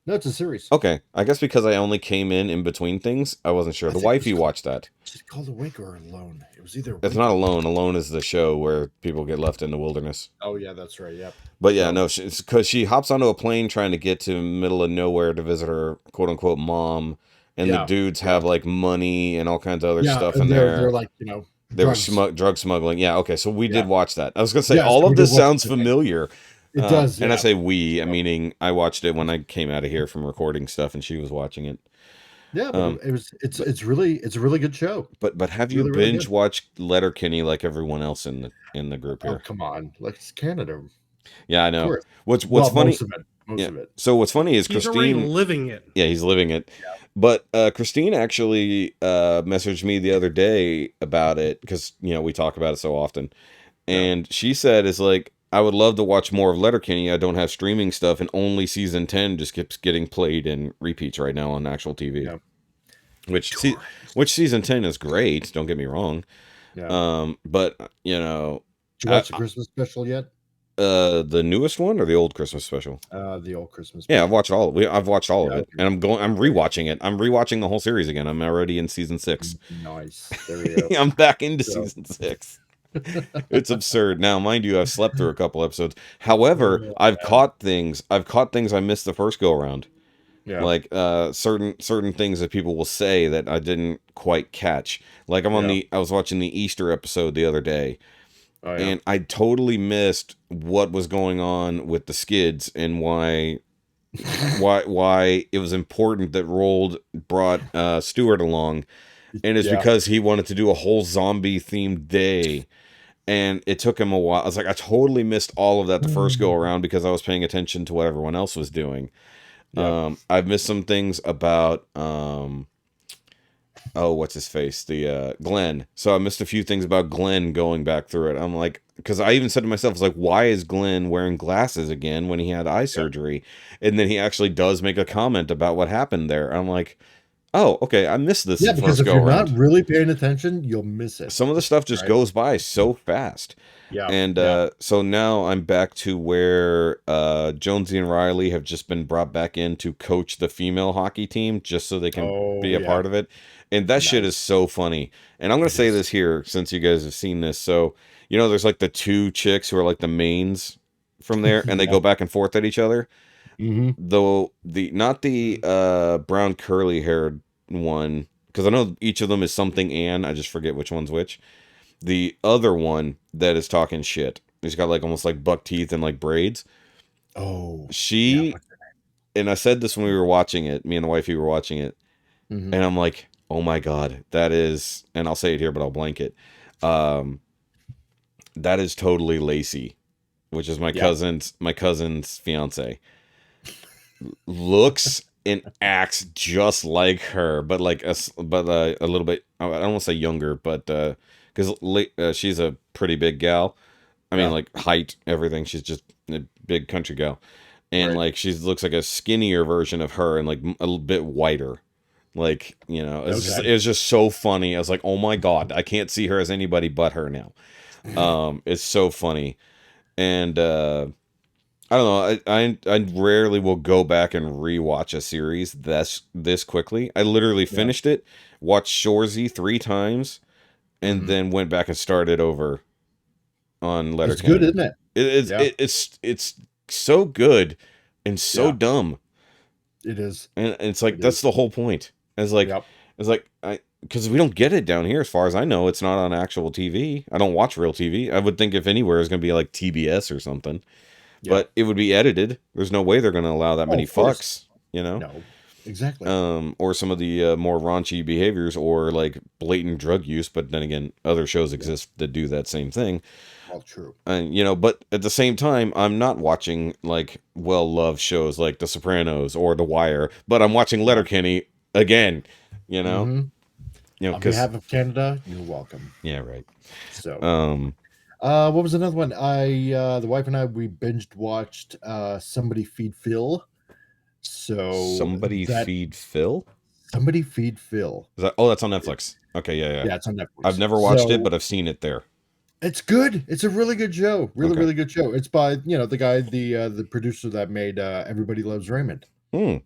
No, it's a series. Okay. I guess because I only came in between things, I wasn't sure. I The think it was wifey called- watched that. Is it called Awake or Alone? It was either. It's Awake not or- Alone. Alone is the show where people get left in the wilderness. Oh yeah, that's right. Yeah. But yeah, So- no, it's because she hops onto a plane trying to get to middle of nowhere to visit her quote unquote mom, and the Yeah, dudes yeah. have like money and all kinds of other Yeah, stuff and in they're there. like They were drugs. drug smuggling. Yeah, okay, so we did Yeah. watch that. I was gonna say Yeah, all so of we did this watch sounds it. familiar. It does. And I Yeah. say we, I'm meaning I watched it when I came out of here from recording stuff, and she was watching it. Yeah, but it's a really good show. But have you Really, really binge good. watched Letterkenny like everyone else in the group Oh here? come on, like it's Canada. Yeah, I Of know. course. What's Well, funny? most of it. Most Yeah. of it. So what's funny is He's already Christine. living it. Yeah, he's living it. But Christine actually messaged me the other day about it because we talk about it so often, and she said is like I would love to watch more of Letterkenny. I don't have streaming stuff, and only season 10 just keeps getting played in repeats right now on actual TV. Yeah. Which season 10 is great. Don't get me wrong. Yeah. But Did you watch the I- Christmas special yet? the newest one or the old Christmas special? The old Christmas. Yeah, special. I've watched I've watched all of Yeah, it, and I'm rewatching it. I'm rewatching the whole series again. I'm already in season 6. Nice. There we go. I'm back into So- season 6. It's absurd. Now, mind you, I've slept through a couple episodes. However, Oh, I've yeah. caught things. I missed the first go around. Yeah. Like certain things that people will say that I didn't quite catch. Like I was watching the Easter episode the other day, Oh, yeah. and I totally missed what was going on with the skids and why it was important that Rold brought Stuart along, and it's Yeah. because he wanted to do a whole zombie themed day, and it took him a while. I was like, I totally missed all of that the first go around because I was paying attention to what everyone else was doing. Yeah. I've missed some things about what's his face, the Glenn. So I missed a few things about Glenn going back through it. I'm like, because I even said to myself, I was like, why is Glenn wearing glasses again when he had eye surgery? And then he actually does make a comment about what happened there. I'm like, oh, okay, I missed this Yeah, because first if go you're around. not really paying attention, you'll miss it. Some of the stuff just Right. goes by so fast. Yeah. And yeah. so now I'm back to where Jonesy and Riley have just been brought back in to coach the female hockey team just so they can be a yeah. part of it. And that shit Nice. is so funny. And I'm going to say this here since you guys have seen this. So, there's like the two chicks who are like the mains from there and they Yeah. go back and forth at each other. Mm-hmm. Though not the brown curly haired one, because I know each of them is something Ann. I just forget which one's which. The other one that is talking shit. He's got like almost like buck teeth and like braids. Oh. She, Yeah. and I said this when we were watching it, me and the wifey were watching it, Mhm. and I'm like, oh my God, that is, and I'll say it here, but I'll blank it. That is totally Lacey, which is my cousin's fiance. Looks and acts just like her, but like a little bit. I don't want to say younger, but because she's a pretty big gal. I mean, Yeah. like height, everything. She's just a big country gal, and Right. like she looks like a skinnier version of her, and like a little bit whiter. Like Okay. it's just so funny. I was like, oh my God, I can't see her as anybody but her now. It's so funny, and I don't know. I rarely will go back and rewatch a series this quickly. I literally finished it, watched Shoresy 3 times, and Mhm. then went back and started over on It's Letterkenny. good, isn't it? Yeah. It's so good and so Yeah. dumb, It is. and it's like It that's is. the whole point. It's like Yep. because we don't get it down here, as far as I know. It's not on actual TV. I don't watch real TV. I would think if anywhere it's gonna be like TBS or something. Yeah. But it would be edited. There's no way they're going to allow that many of course. fucks, you know? No. Exactly. Or some of the more raunchy behaviors or like blatant drug use. But then again, other shows exist that do that same thing. All true. And, but at the same time, I'm not watching like well-loved shows like The Sopranos or The Wire, but I'm watching Letterkenny again, Mhm. You know, On because behalf of Canada, you're welcome. yeah, right. So, Um, what was another one? The wife and I, we binged watched Somebody Feed Phil. So somebody that feed Phil. Somebody Feed Phil. Is that? Oh, that's on Netflix. Okay, yeah. Yeah, it's on Netflix. I've never watched it, So but I've seen it there. it's good. It's a really good show. Really, Okay. really good show. It's by the guy, the producer that made Everybody Loves Raymond, Hmm.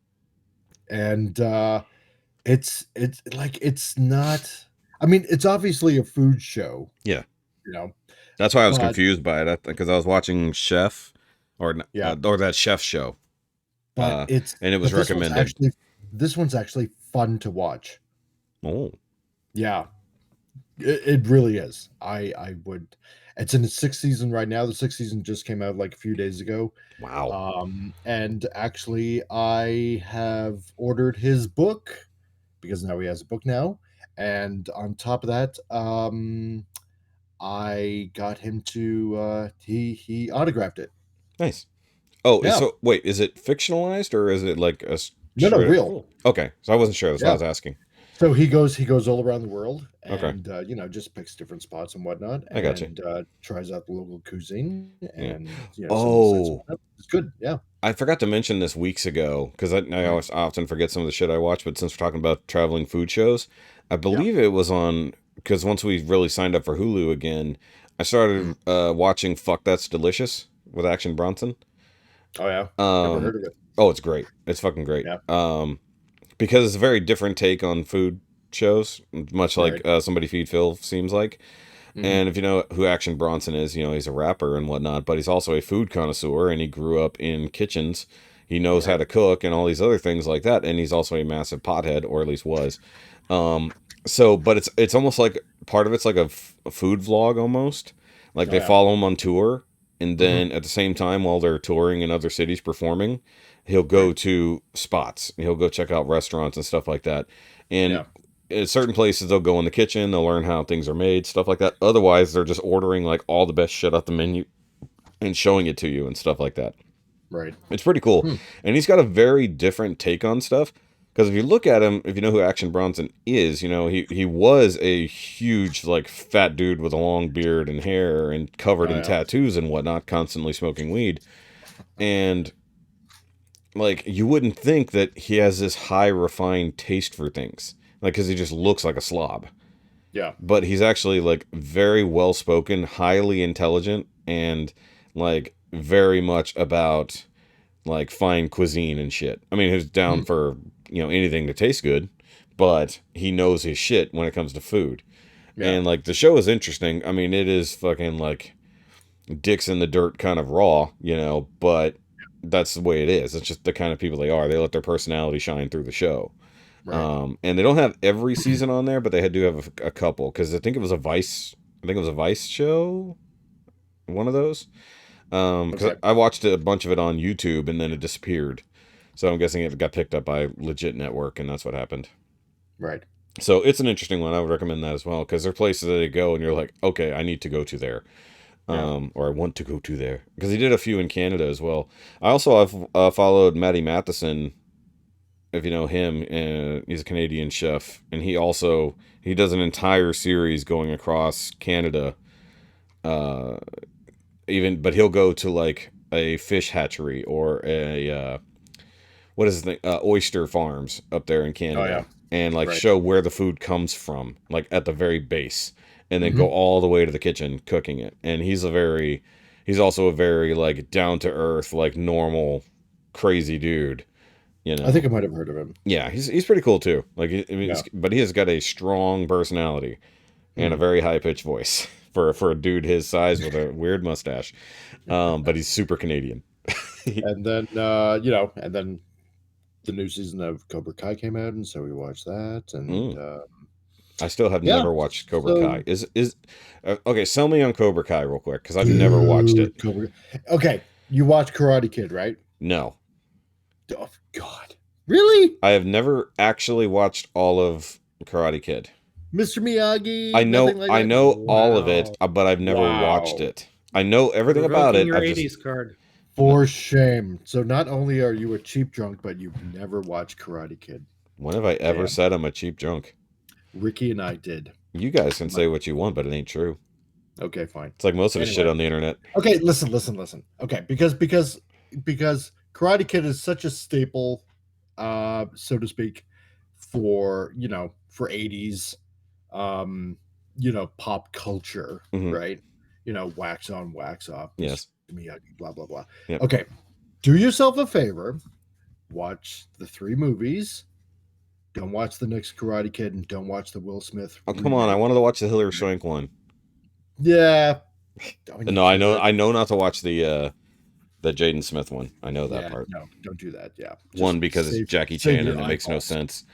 and it's like it's not. I mean, it's obviously a food show. Yeah. You know, That's why I was but confused by it because I was watching Chef, yeah, or that Chef show, but and it was recommended. This one's actually fun to watch. Oh, Yeah, it really is. I would. It's in the sixth season right now. The sixth season just came out like a few days ago. wow. And actually, I have ordered his book because now he has a book now. And on top of that, I got him to he autographed it. Nice. Oh, Yeah. so wait, is it fictionalized or is it like a No, straight? real. Cool. Okay, so I wasn't sure. That's why I Yeah. was asking. So he goes all around the world Okay. and just picks different spots and whatnot, I got you. and tries out the local cuisine and some of the sites and Oh, whatnot. It's good. Yeah. I forgot to mention this weeks ago because I always often forget some of the shit I watch. But since we're talking about traveling food shows, I believe it was on because once we really signed up for Hulu again, I started watching Fuck That's Delicious with Action Bronson. Oh yeah. Never heard of it. Oh, it's great. It's fucking great. Yeah. Because it's a very different take on food shows, much like Right. Somebody Feed Phil seems like. Mhm. And if you know who Action Bronson is, he's a rapper and whatnot, but he's also a food connoisseur and he grew up in kitchens. He knows how Right. to cook and all these other things like that. And he's also a massive pothead, or at least was. But it's almost like part of it's like a food vlog almost. Like Oh, they yeah. follow him on tour, and Mhm. then at the same time while they're touring in other cities performing, he'll go Right. to spots. He'll go check out restaurants and stuff like that. And Yeah. at certain places they'll go in the kitchen, they'll learn how things are made, stuff like that. Otherwise, they're just ordering like all the best shit off the menu and showing it to you and stuff like that. Right. It's pretty cool. Hmm. And he's got a very different take on stuff. Because if you look at him, if you know who Action Bronson is, he was a huge, like, fat dude with a long beard and hair and covered Oh, in yeah. tattoos and whatnot, constantly smoking weed. And, like, you wouldn't think that he has this high, refined taste for things. Like, because he just looks like a slob. Yeah. But he's actually, like, very well-spoken, highly intelligent, and, like, very much about like fine cuisine and shit. I mean, he's down for, anything to taste good, but he knows his shit when it comes to food. Yeah. And like the show is interesting. I mean, it is fucking like dicks in the dirt kind of raw, but that's the way it is. It's just the kind of people they are. They let their personality shine through the show. Right. And they don't have every season on there, but they do have a couple because I think it was a Vice show, one of those. Because Okay. I watched a bunch of it on YouTube and then it disappeared. So I'm guessing it got picked up by legit network and that's what happened. Right. So it's an interesting one. I would recommend that as well because there are places that they go and you're like, okay, I need to go to there. Yeah. Or I want to go to there. Because he did a few in Canada as well. I also have followed Matty Matheson, if you know him. He's a Canadian chef. And he does an entire series going across Canada. But he'll go to like a fish hatchery or a what is the thing? Oyster farms up there in Canada, Oh, yeah. and like Right. show where the food comes from, like at the very base, and then Mm-hmm. go all the way to the kitchen cooking it. And he's also a very like down to earth, like normal, crazy dude. I think I might have heard of him. Yeah, he's pretty cool too. Like, but he has got a strong personality and a very high pitched voice for a dude his size with a weird mustache. But he's super Canadian. And then and then the new season of Cobra Kai came out, and so we watched that. And I still have yeah, never watched Cobra so- Kai. Is okay? Sell me on Cobra Kai real quick because I've never watched it. Cobra. Okay, you watch Karate Kid, right? No, Oh God, really? I have never actually watched all of Karate Kid. Mr. Miyagi. I know, nothing like I that? know all of it, Wow. but I've never watched Wow. it. I know everything about Revoking it. your I've 80s just, card. For shame. So not only are you a cheap drunk, but you've never watched Karate Kid. when have I ever Damn. said I'm a cheap drunk? Ricky and I did. You guys can say what you want, but it ain't true. Okay, fine. It's like most of the shit Anyway. on the internet. Okay, listen. Okay, because Karate Kid is such a staple, so to speak, for for 80s, pop culture, Mhm. right? Wax on, wax off. Yes. Miyagi, blah blah blah. Yep. Okay, do yourself a favor, watch the 3 movies. Don't watch the next Karate Kid, and don't watch the Will Smith. Oh, come on. I wanted to watch the Hilary Swank one. Yeah. No, I know not to watch the Jaden Smith one. I know that part. No, don't do that. Yeah. One, because it's Jackie save Chan your and it makes no eyeballs. sense.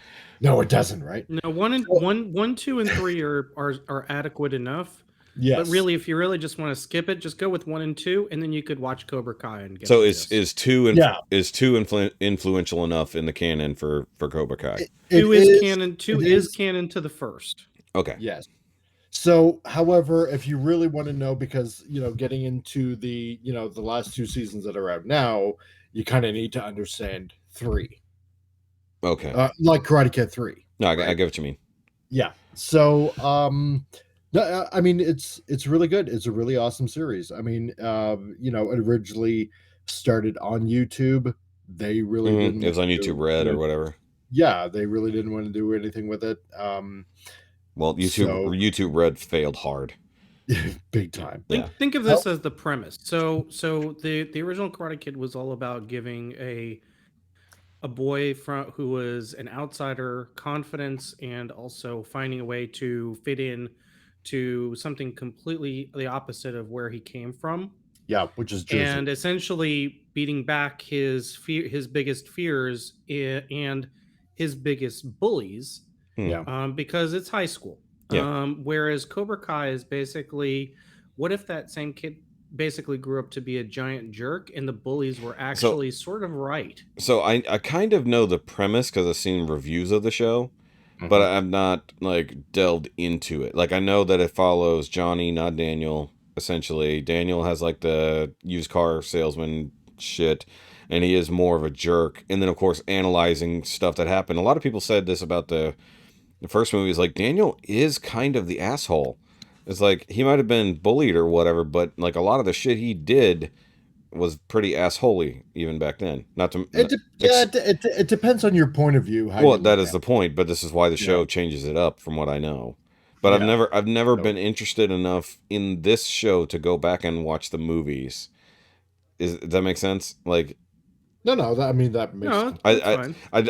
No, it doesn't, right? No, 1, 2, and 3 are adequate enough. Yes. But really, if you really just want to skip it, just go with 1 and 2, and then you could watch Cobra Kai and get. So the is gist. two influential enough in the canon for Cobra Kai? Two is canon. Two is canon to the first. Okay. Yes. So, however, if you really want to know, because getting into the the last 2 seasons that are out now, you kind of need to understand 3. Okay. Like Karate Kid 3. No, right? I get what you mean. Yeah. So, no, I mean it's really good. It's a really awesome series. I mean, it originally started on YouTube. They really didn't. It was on YouTube Red or whatever. Yeah, they really didn't want to do anything with it. Well, YouTube Red failed hard. Big time. Think of this as the premise. So the original Karate Kid was all about giving a boy who was an outsider confidence, and also finding a way to fit in to something completely the opposite of where he came from. Yeah, which is Jersey. And essentially beating back his biggest fears and his biggest bullies. Yeah. Because it's high school. Yeah. Whereas Cobra Kai is basically, what if that same kid basically grew up to be a giant jerk and the bullies were actually sort of right? So I kind of know the premise because I've seen reviews of the show, but I've not delved into it. Like, I know that it follows Johnny, not Daniel. Essentially, Daniel has the used car salesman shit, and he is more of a jerk. And then, of course, analyzing stuff that happened. A lot of people said this about the first movie, is Daniel is kind of the asshole. It's he might have been bullied or whatever, but a lot of the shit he did was pretty assholey even back then. It depends on your point of view. That is the point, but this is why the show changes it up, from what I know. But I've never been interested enough in this show to go back and watch the movies. Does that make sense? No, that makes fine. I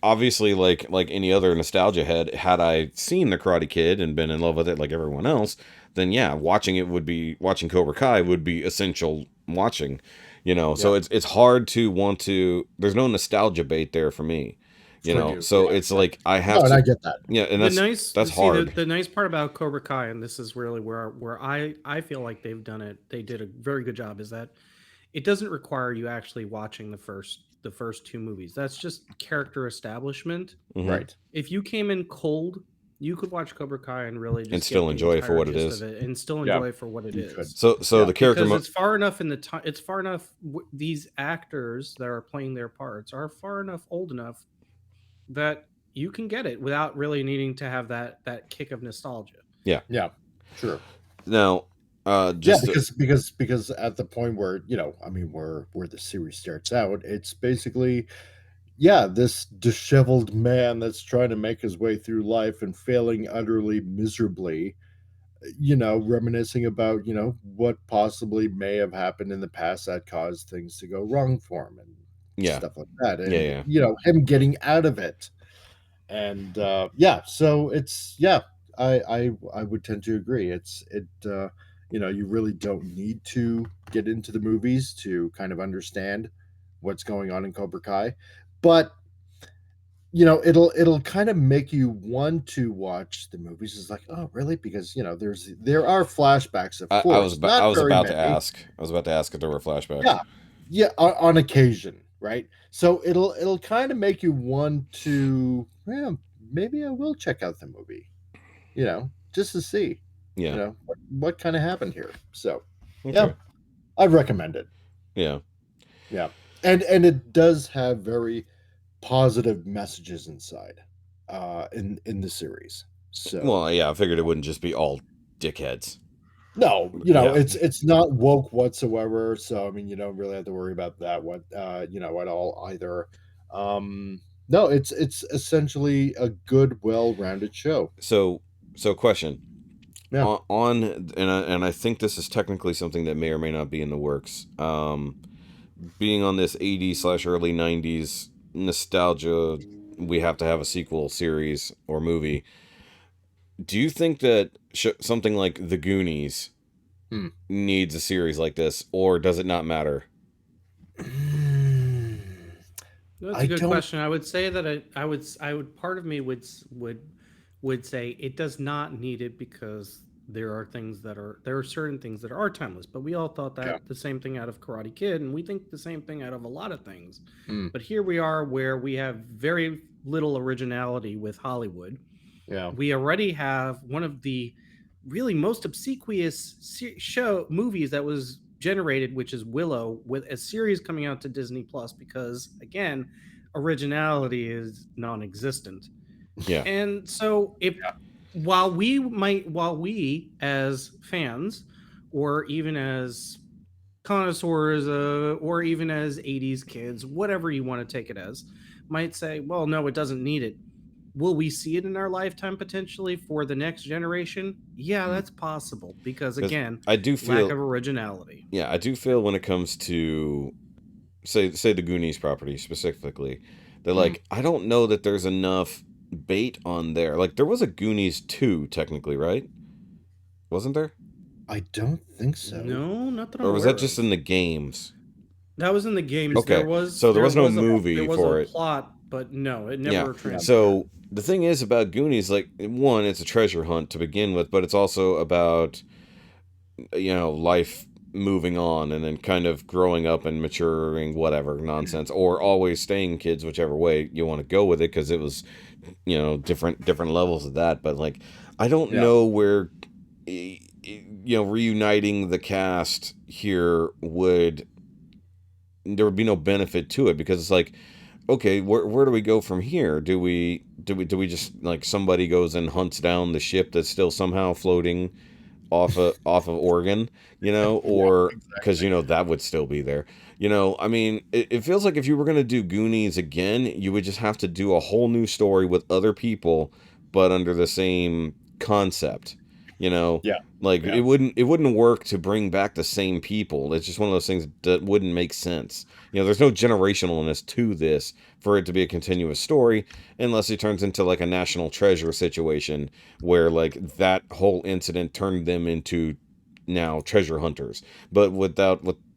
obviously like any other nostalgia head, had I seen the Karate Kid and been in love with it like everyone else, then yeah, watching Cobra Kai would be essential watching, So it's hard to want to. There's no nostalgia bait there for me, So it's I have to. And I get that. Yeah, and that's hard. The nice part about Cobra Kai, and this is really where I feel like they've done it. They did a very good job. Is that it doesn't require you actually watching the first 2 movies. That's just character establishment. Right. If you came in cold, you could watch Cobra Kai and really just still enjoy it for what it is. And still enjoy it for what it is. So the character, because it's far enough in the time. It's far enough. These actors that are playing their parts are far enough old enough that you can get it without really needing to have that kick of nostalgia. Yeah. Sure. Now, because at the point where where the series starts out, it's basically this disheveled man that's trying to make his way through life and failing utterly miserably, reminiscing about what possibly may have happened in the past that caused things to go wrong for him and stuff like that, and him getting out of it, and so it's I would tend to agree. You really don't need to get into the movies to kind of understand what's going on in Cobra Kai, but it'll kind of make you want to watch the movies. It's oh, really? Because there are flashbacks, of course. I was about to ask if there were flashbacks. Yeah, on occasion, right? So it'll kind of make you want to, maybe I will check out the movie, just to see. What kind of happened here. So I'd recommend it. And it does have very positive messages inside. in the series. So Well, yeah, I figured it wouldn't just be all dickheads. no, Yeah. it's not woke whatsoever. So I mean, you don't really have to worry about that at all either. No, it's essentially a good, well-rounded show. So question Yeah. and I think this is technically something that may or may not be in the works. Being on this 80s slash early 90s nostalgia, we have to have a sequel series or movie. Do you think that something like The Goonies Hmm. needs a series like this, or does it not matter? That's I a good don't. question. I would say that I would part of me would say it does not need it because there are certain things that are timeless. But we all thought Yeah. that the same thing out of Karate Kid, and we think the same thing out of a lot of things. Hmm. But here we are where we have very little originality with Hollywood. Yeah. We already have one of the really most obsequious show movies that was generated, which is Willow, with a series coming out to Disney Plus because again, originality is non-existent. Yeah. And so if while we as fans or even as connoisseurs or even as 80s kids, whatever you want to take it as, might say, well, no, it doesn't need it. Will we see it in our lifetime potentially for the next generation? Yeah, that's possible because Because again, I do lack feel, of originality. yeah, I do feel when it comes to say the Goonies property specifically, they're Hmm. like, I don't know that there's enough bait on there. Like there was a Goonies 2 technically, right? Wasn't there? I don't think so. No, not that I'm Or was that aware just of. in the games? That was in the games. Okay. So there was no There movie was a for it. plot, but no, it Yeah. never Yeah. transpired. So the thing is about Goonies, like one, it's a treasure hunt to begin with, but it's also about life moving on and then kind of growing up and maturing, whatever nonsense, or always staying kids, whichever way you want to go with it, because it was different levels of that. But like, I don't Yeah. know where reuniting the cast here would there would be no benefit to it because it's like, okay, where do we go from here? Do we just like somebody goes and hunts down the ship that's still somehow floating off of Oregon, Yeah. or because Exactly. that would still be there. I mean, it feels like if you were gonna do Goonies again, you would just have to do a whole new story with other people, but under the same concept. You know, Yeah. like Yeah. it wouldn't work to bring back the same people. It's just one of those things that wouldn't make sense. There's no generationalness to this for it to be a continuous story, unless it turns into like a national treasure situation where like that whole incident turned them into now treasure hunters. But with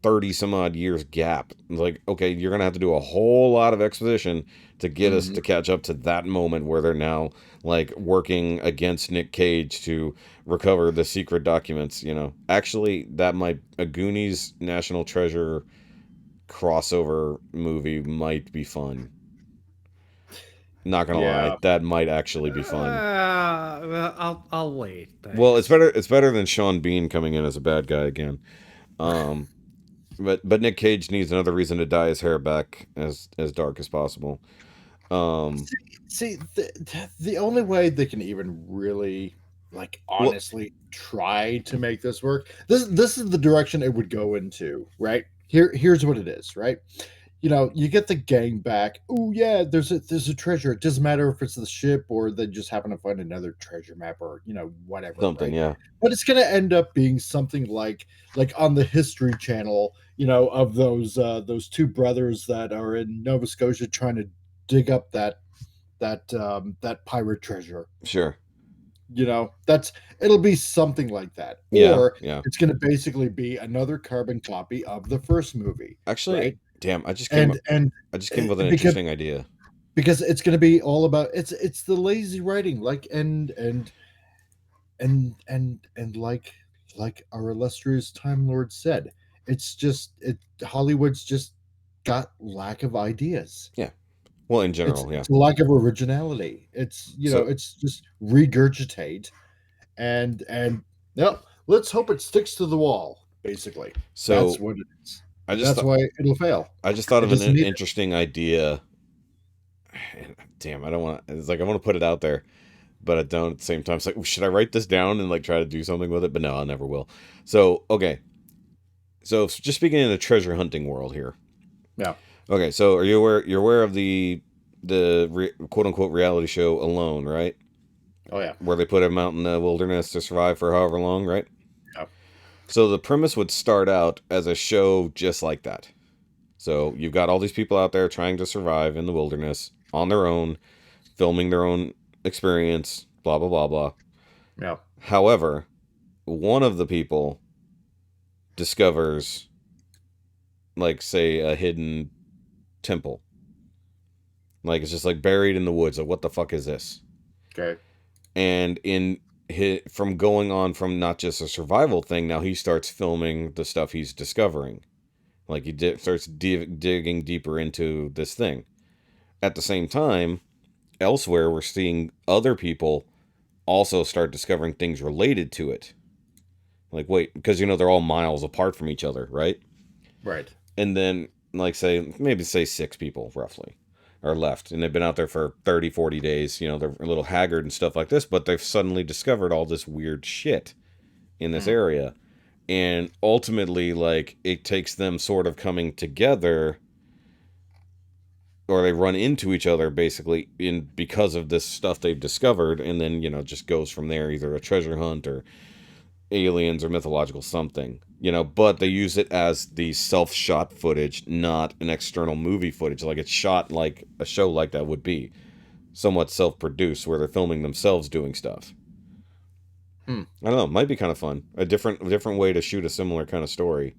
30 some odd years gap, like, okay, you're gonna have to do a whole lot of exposition to get us Hmm. to catch up to that moment where they're now like working against Nick Cage to recover the secret documents. Actually, that might a Goonies National Treasure crossover movie might be fun. Not gonna lie, Yeah. that might actually be fun. I'll wait. Well, it's Thanks. better. It's better than Sean Bean coming in as a bad guy again. Um, but Nick Cage needs another reason to dye his hair back as dark as possible. Um, See, the only way they can even really, like, well, honestly try to make this work. This is the direction it would go into, right? Here's what it is, right? You get the gang back. Oh yeah, there's a treasure. It doesn't matter if it's the ship or they just happen to find another treasure map or whatever, something, right? yeah, But it's gonna end up being something like on the History Channel, of those two brothers that are in Nova Scotia trying to dig up that pirate treasure. sure, That's it'll be something like that, yeah, or yeah. it's going to basically be another carbon copy of the first movie, Actually, right? damn, I just came And and I just came with an because interesting idea. it's going to be all about it's the lazy writing, like and like our illustrious Time Lord said, it's just Hollywood's just got lack of ideas. Yeah. Well, in It's general, yeah. it's a lack of originality. So It's just regurgitate and no, let's hope it sticks to the wall. Basically, that's so what it is. I just That's thought why it'll fail. I just thought It of an doesn't need it. interesting idea. damn, I don't want. It's like I want to put it out there, but I don't at the same time. It's like, should I write this down and like try to do something with it? But no, I never will. So okay, so just speaking in the treasure hunting world here. Yeah. Okay, so are you aware? You're aware of the quote unquote reality show Alone, right? Oh yeah. Where they put him out in the wilderness to survive for however long, right? Yep. So the premise would start out as a show just like that. So you've got all these people out there trying to survive in the wilderness on their own, filming their own experience, blah, blah, blah, blah. Yeah. However, one of the people discovers, like, say, a hidden temple. Like, it's just, like, buried in the woods. Like, what the fuck is this? Okay. And from going on from not just a survival thing, now he starts filming the stuff he's discovering. Like, he starts digging deeper into this thing. At the same time, elsewhere, we're seeing other people also start discovering things related to it. Like, wait, because, they're all miles apart from each other, right? Right. And then, like, maybe say 6 people, roughly, are left. And they've been out there for 30, 40 days. They're a little haggard and stuff like this, but they've suddenly discovered all this weird shit in this area. And ultimately, like, it takes them sort of coming together, or they run into each other, basically, because of this stuff they've discovered, and then, just goes from there, either a treasure hunt, or aliens, or mythological something. But they use it as the self-shot footage, not an external movie footage. Like, it's shot like a show like that would be. Somewhat self-produced, where they're filming themselves doing stuff. I don't know. It might be kind of fun. A different way to shoot a similar kind of story.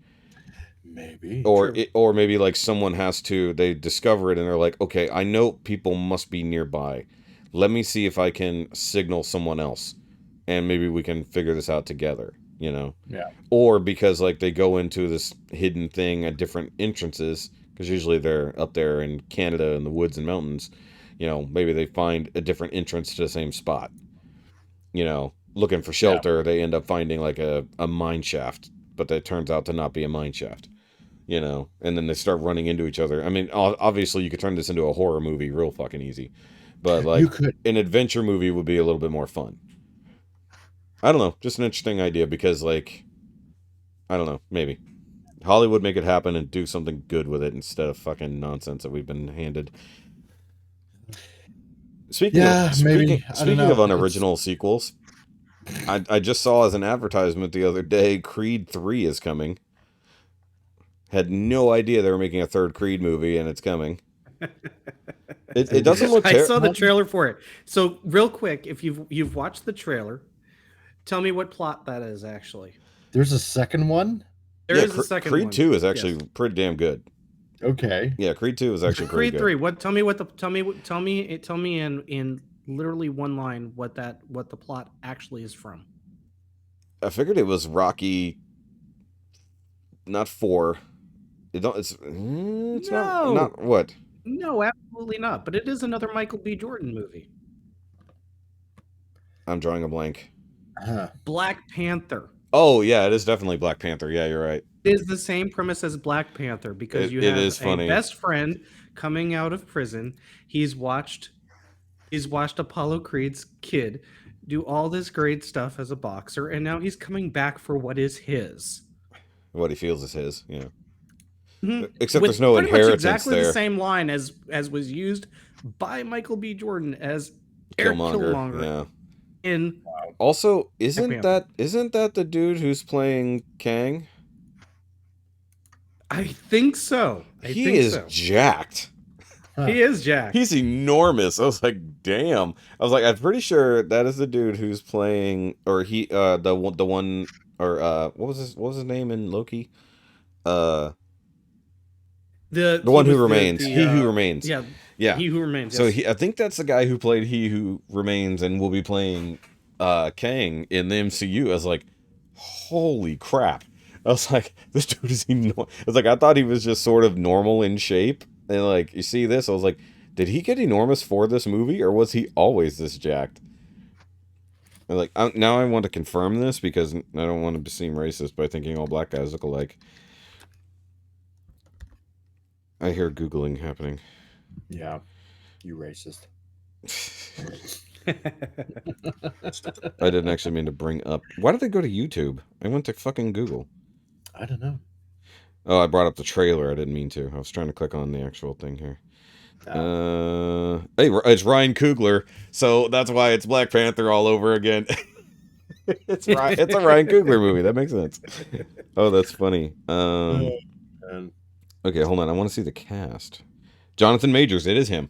Maybe. Or maybe like someone they discover it and they're like, okay, I know people must be nearby. Let me see if I can signal someone else, and maybe we can figure this out together. Yeah. Or because like they go into this hidden thing at different entrances, because usually they're up there in Canada in the woods and mountains. Maybe they find a different entrance to the same spot. Looking for shelter, they end up finding like a mine shaft, but that turns out to not be a mine shaft. And then they start running into each other. I mean, obviously you could turn this into a horror movie real fucking easy, but like an adventure movie would be a little bit more fun. I don't know, just an interesting idea, because like, I don't know, maybe Hollywood make it happen and do something good with it instead of fucking nonsense that we've been handed. Speaking of unoriginal sequels, I just saw as an advertisement the other day, Creed 3 is coming. Had no idea they were making a third Creed movie, and it's coming. It doesn't look I saw the trailer for it. So real quick, if you've watched the trailer, tell me what plot that is actually. There's a second one? There is a second Creed one. 2 is actually pretty damn good. Okay. Yeah, Creed 2 is actually pretty good. Creed 3. Tell me in literally one line what the plot actually is from. I figured it was Rocky, not 4. It's not what? No, absolutely not. But it is another Michael B. Jordan movie. I'm drawing a blank. Black Panther. Oh yeah, it is definitely Black Panther. Yeah, you're right. It is the same premise as Black Panther, because you have a best friend coming out of prison. He's watched Apollo Creed's kid do all this great stuff as a boxer, and now he's coming back for what is his. What he feels is his, yeah. Mm-hmm. Except there's no inheritance exactly there. The same line as was used by Michael B. Jordan as Killmonger. Yeah. In also, isn't that the dude who's playing Kang? I think so. He is jacked. He is jacked. He's enormous. I was like, damn. I was like, I'm pretty sure that is the dude who's playing, or he, the one, or what was his name in Loki? The one who remains. He who remains. Yeah. Yeah. He who remains. So yes. I think that's the guy who played He Who Remains and will be playing Kang in the MCU. I was like, holy crap. I was like, this dude is enormous. I was like, I thought he was just sort of normal in shape. And like, you see this, I was like, did he get enormous for this movie, or was he always this jacked? And like, now I want to confirm this, because I don't want to seem racist by thinking all black guys look alike. I hear Googling happening. Yeah. You racist. I didn't actually mean to bring up. Why did I go to YouTube? I went to fucking Google. I don't know. Oh, I brought up the trailer. I didn't mean to. I was trying to click on the actual thing here. Hey, it's Ryan Coogler, so that's why it's Black Panther all over again. It's a Ryan Coogler movie. That makes sense. Oh, that's funny. And Okay, hold on. I want to see the cast. Jonathan Majors. It is him.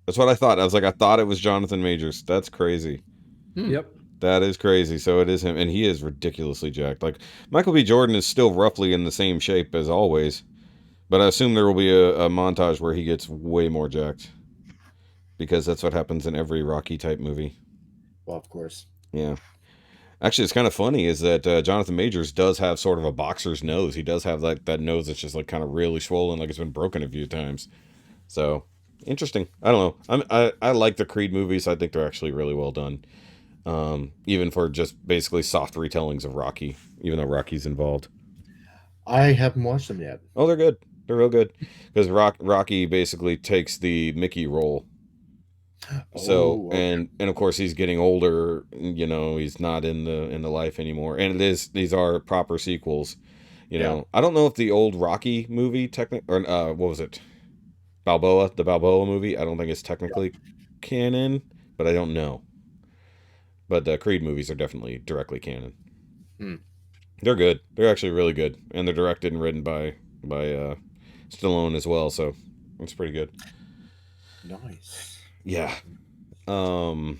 That's what I thought. I was like, I thought it was Jonathan Majors. That's crazy. Yep. That is crazy. So it is him, and he is ridiculously jacked. Like Michael B. Jordan is still roughly in the same shape as always, but I assume there will be a montage where he gets way more jacked, because that's what happens in every Rocky type movie. well, of course. Yeah. Actually, it's kind of funny is that Jonathan Majors does have sort of a boxer's nose. He does have like that nose that's just like kind of really swollen, like it's been broken a few times. So interesting. I don't know. I like the Creed movies. I think they're actually really well done. Even for just basically soft retellings of Rocky, even though Rocky's involved. I haven't watched them yet. Oh, they're good. They're real good because Rocky basically takes the Mickey role. So okay. and of course he's getting older. You know, he's not in the life anymore. And these are proper sequels. You know, I don't know if the old Rocky movie or what was it? Balboa, the Balboa movie. I don't think it's technically canon, but I don't know. But the Creed movies are definitely directly canon. Hmm. They're good. They're actually really good, and they're directed and written by Stallone as well. So it's pretty good. Nice. Yeah. That's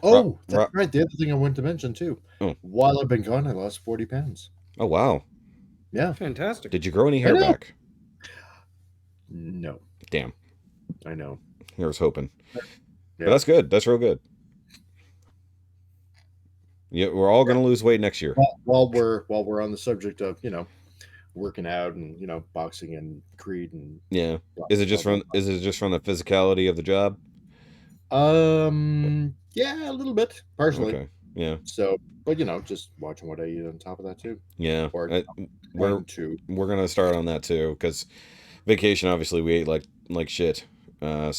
right. The other thing I wanted to mention too. Oh. While I've been gone, I lost 40 pounds. Oh wow. Yeah. Fantastic. Did you grow any I hair know. back? No. Damn. I know. I was hoping. Yeah. But that's good. That's real good. Yeah, we're all gonna lose weight next year. While we're on the subject of working out and boxing and Creed and Yeah. Is it just from the physicality of the job? yeah, a little bit partially. Okay. Yeah. So, but just watching what I eat on top of that too. Yeah. Or we're gonna start on that too because vacation obviously we ate like shit. We're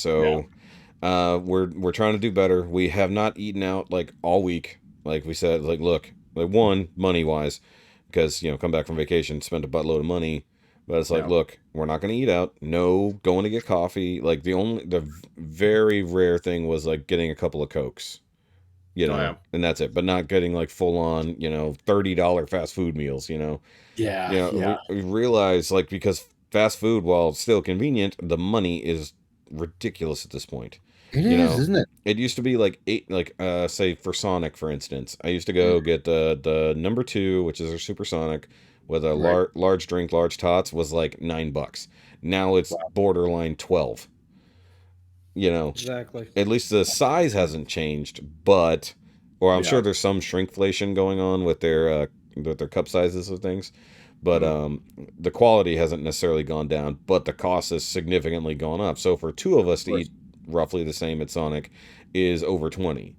trying to do better. We have not eaten out like all week. Like we said, like look, like one, money wise, because come back from vacation, spend a buttload of money. But it's like, look, we're not gonna eat out. No going to get coffee. Like the very rare thing was like getting a couple of Cokes. And that's it. But not getting like full on, $30 fast food meals, Yeah. We realize like because fast food, while still convenient, the money is ridiculous at this point. It is, isn't it? It used to be like say for Sonic, for instance. I used to go get the number 2, which is a supersonic, with a large drink, large tots, was like $9. Now it's borderline 12. Exactly. At least the size hasn't changed, but I'm sure there's some shrinkflation going on with their cup sizes of things. But the quality hasn't necessarily gone down, but the cost has significantly gone up. So for two of us to eat roughly the same at Sonic is over 20.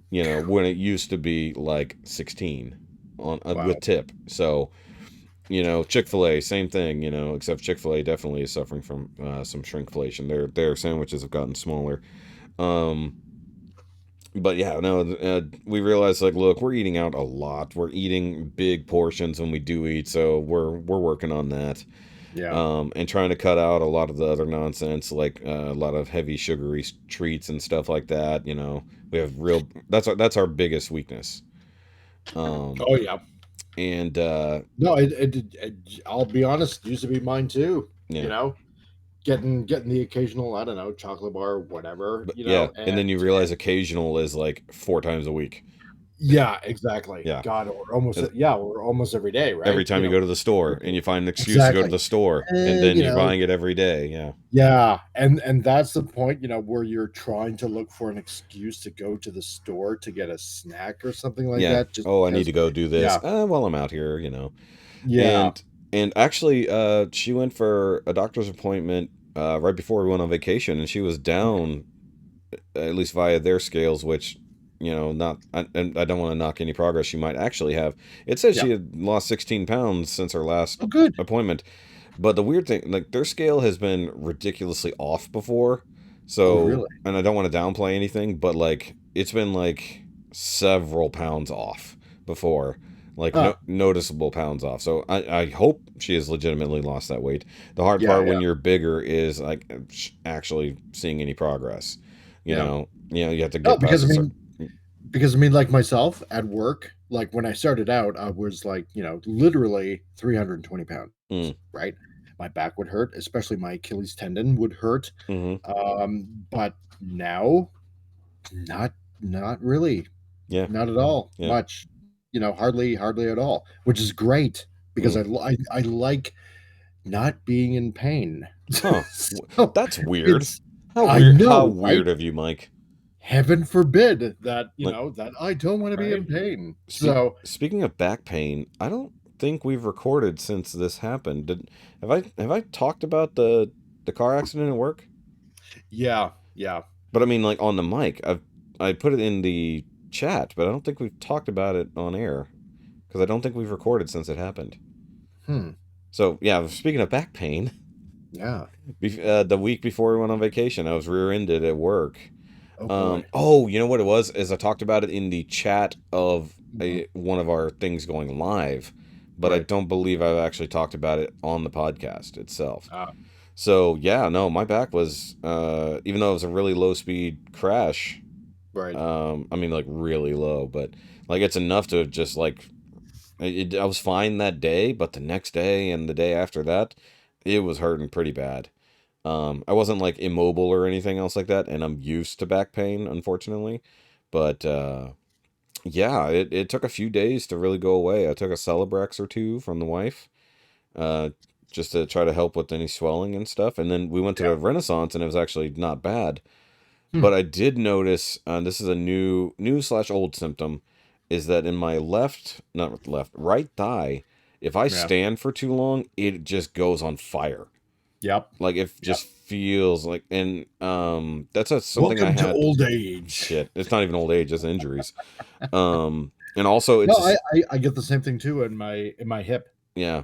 When it used to be like 16 with tip. So, Chick-fil-A, same thing, except Chick-fil-A definitely is suffering from some shrinkflation. Their sandwiches have gotten smaller. But yeah, no, we realized like, look, we're eating out a lot. We're eating big portions when we do eat, so we're working on that. Yeah. And trying to cut out a lot of the other nonsense, like a lot of heavy sugary treats and stuff like that. We have that's our biggest weakness. Oh yeah. And no, I'll be honest, it used to be mine too. yeah. Getting the occasional, I don't know, chocolate bar, whatever. But, and then you realize occasional is like 4 times a week. Yeah, exactly. Yeah. God, or almost every day, right? Every time you go to the store and you find an excuse to go to the store, and then you're buying it every day. Yeah. Yeah, and that's the point, where you're trying to look for an excuse to go to the store to get a snack or something like that. Just I need to go do this while I'm out here. Yeah. And actually, she went for a doctor's appointment right before we went on vacation, and she was down, at least via their scales, which. Not, and I don't want to knock any progress she might actually have. It says she had lost 16 pounds since her last appointment, But the weird thing, like their scale has been ridiculously off before. Oh, So, really? and I don't want to downplay anything, but like it's been like several pounds off before, like Huh. noticeable pounds off. So I hope she has legitimately lost that weight. The hard Yeah, part when yeah, you're bigger is like actually seeing any progress. yeah. You have to No, get past a certain. because I mean, like myself at work, like when I started out, I was like, literally 320 pounds, Mm, right? My back would hurt, especially my Achilles tendon would hurt. mm-hmm. But now, not not really, Yeah, not at all, yeah. much, hardly at all, which is great because Mm. I like not being in pain. Huh. So That's weird. it's How I weird? How know, right? weird of you, Mike? Heaven forbid that Like, that I don't want to be Right. in pain. So speaking of back pain, I don't think we've recorded since this happened. Have I talked about the car accident at work? yeah, yeah. But I mean, like on the mic, I put it in the chat, but I don't think we've talked about it on air because I don't think we've recorded since it happened. Hmm. So yeah, speaking of back pain, Yeah. the week before we went on vacation, I was rear-ended at work. Oh boy. Oh, you know what it was? Is I talked about it in the chat of Mhm. one of our things going live, but I Right. don't believe I've actually talked about it on the podcast itself. Ah, So yeah, no, my back was, even though it was a really low speed crash, right. I mean like really low, but like it's enough to just like, I was fine that day, but the next day and the day after that, it was hurting pretty bad. I wasn't like immobile or anything else like that, and I'm used to back pain, unfortunately. But yeah, it took a few days to really go away. I took a Celebrex or two from the wife, uh, just to try to help with any swelling and stuff. And then we went to Yeah. the Renaissance, and it was actually not bad. Hmm. But I did notice, this is a new slash old symptom, is that in my not left, right thigh, if I Yeah. stand for too long, it just goes on fire. Yep. Like it Yep. just feels like, and something I Welcome to had. old age. Shit, it's not even old age, it's injuries. And also No, it's I get the same thing too in my hip. yeah.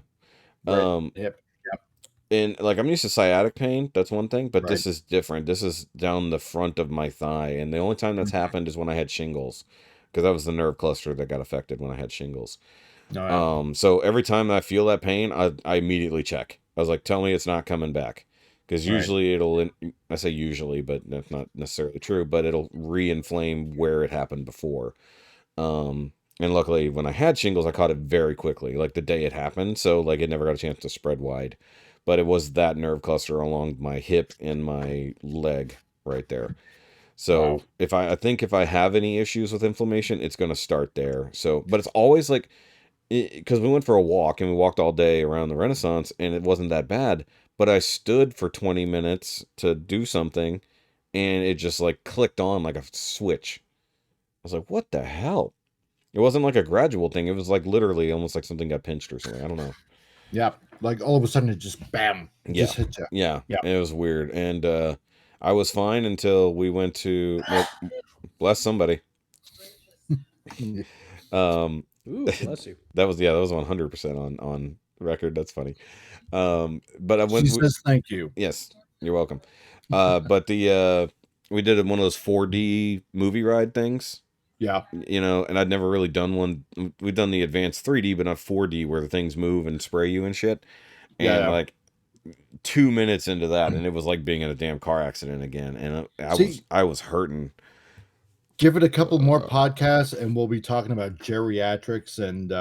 Right Um, hip. Yep. and like I'm used to sciatic pain, that's one thing, but Right. this is different. This is down the front of my thigh, and the only time that's happened is when I had shingles, because that was the nerve cluster that got affected when I had shingles. No, yeah. So every time I feel that pain, I immediately check. I was like, tell me it's not coming back. Because Right. usually I say usually, but that's not necessarily true, but it'll re-inflame where it happened before. And luckily when I had shingles, I caught it very quickly, like the day it happened. So like it never got a chance to spread wide, but it was that nerve cluster along my hip and my leg right there. Wow. So I think if I have any issues with inflammation, it's going to start there. So, but it's always like, because we went for a walk and we walked all day around the Renaissance and it wasn't that bad, but I stood for 20 minutes to do something and it just like clicked on like a switch. I was like, what the hell? It wasn't like a gradual thing. It was like literally almost like something got pinched or something. I don't know. Yep. Like all of a sudden it just bam. It Yeah. just hit you. Yeah. Yep. It was weird. And I was fine until we went to, well, bless somebody. Um, Ooh, bless you. that was 100% on record. That's funny. But I She went. says thank you. Yes, you're welcome. But we did one of those 4D movie ride things, Yeah. and I'd never really done one. We've done the advanced 3D, but not 4D, where the things move and spray you and shit. Yeah. And Yeah. like 2 minutes into that, and it was like being in a damn car accident again, and See, I was hurting. give it a couple more podcasts and we'll be talking about geriatrics and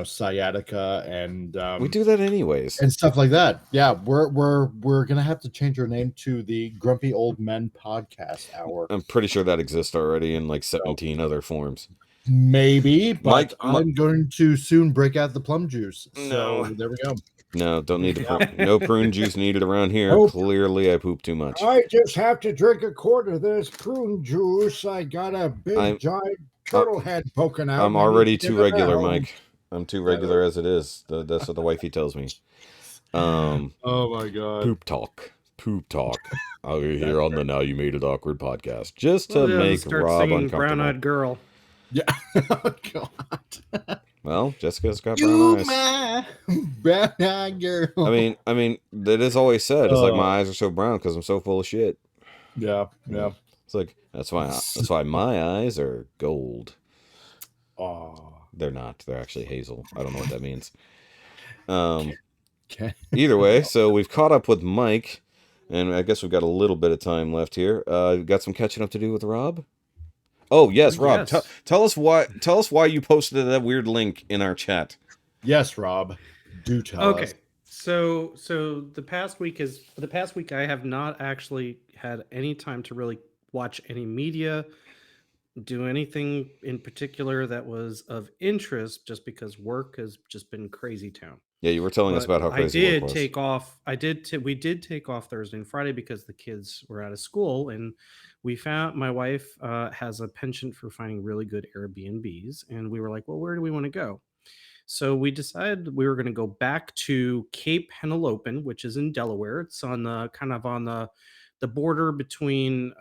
sciatica We do that anyways. and stuff like that. Yeah, we're gonna have to change our name to the Grumpy Old Men Podcast Hour. I'm pretty sure that exists already in like So 17 other forms. maybe, but Mike, I'm going to soon break out the plum juice. So No. there we go. No, don't need no prune juice needed around here. Nope. Clearly, I poop too much. I just have to drink a quart of this prune juice. I got a big giant turtle head poking out. I'm already too regular, Mike. I'm too regular as it is. That's what the wifey tells me. Oh my god. Poop talk. I'll be here on the Now You Made It Awkward podcast just to Well, yeah, make start Rob singing uncomfortable. Brown Eyed Girl. Yeah. Oh god. Well, Jessica's got brown You eyes. my brown eyed girl. I mean, that is always said. It's like my Oh. eyes are so brown because I'm so full of shit. Yeah. It's like that's why my eyes are gold. Oh. They're not. They're actually hazel. I don't know what that means. Okay. Either way, so we've caught up with Mike, and I guess we've got a little bit of time left here. Got some catching up to do with Rob. Oh yes, Rob. Yes. Tell us why you posted that weird link in our chat. Yes, Rob. Do tell us. Okay. So the past week I have not actually had any time to really watch any media, do anything in particular that was of interest, just because work has just been crazy town. Yeah, you were telling us But about how crazy I work did was. take off. We did take off Thursday and Friday because the kids were out of school, and we found my wife has a penchant for finding really good Airbnbs, and we were like, well, where do we want to go? So we decided we were going to go back to Cape Henlopen, which is in Delaware. It's on the kind of on the border between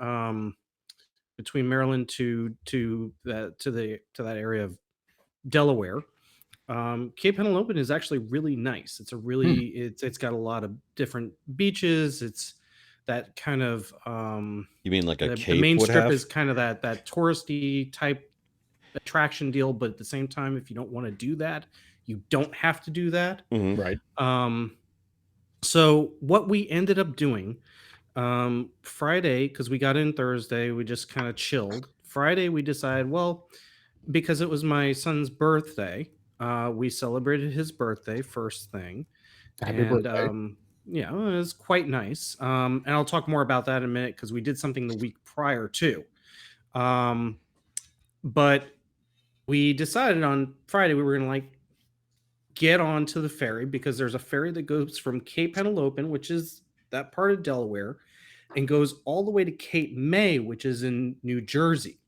Maryland to that area of Delaware. Cape Henlopen is actually really nice. It's a really it's got a lot of different beaches. It's that kind of You mean like a the cape main would strip have? is kind of that touristy type attraction deal, but at the same time, if you don't want to do that, you don't have to do that. Mhm. Right. So what we ended up doing Friday, because we got in Thursday, we just kind of chilled. Friday we decided, well, because it was my son's birthday, we celebrated his birthday first thing. Happy birthday. Yeah, it was quite nice. And I'll talk more about that in a minute because we did something the week prior too. But we decided on Friday we were gonna like get onto the ferry because there's a ferry that goes from Cape Henlopen, which is that part of Delaware, and goes all the way to Cape May, which is in New Jersey.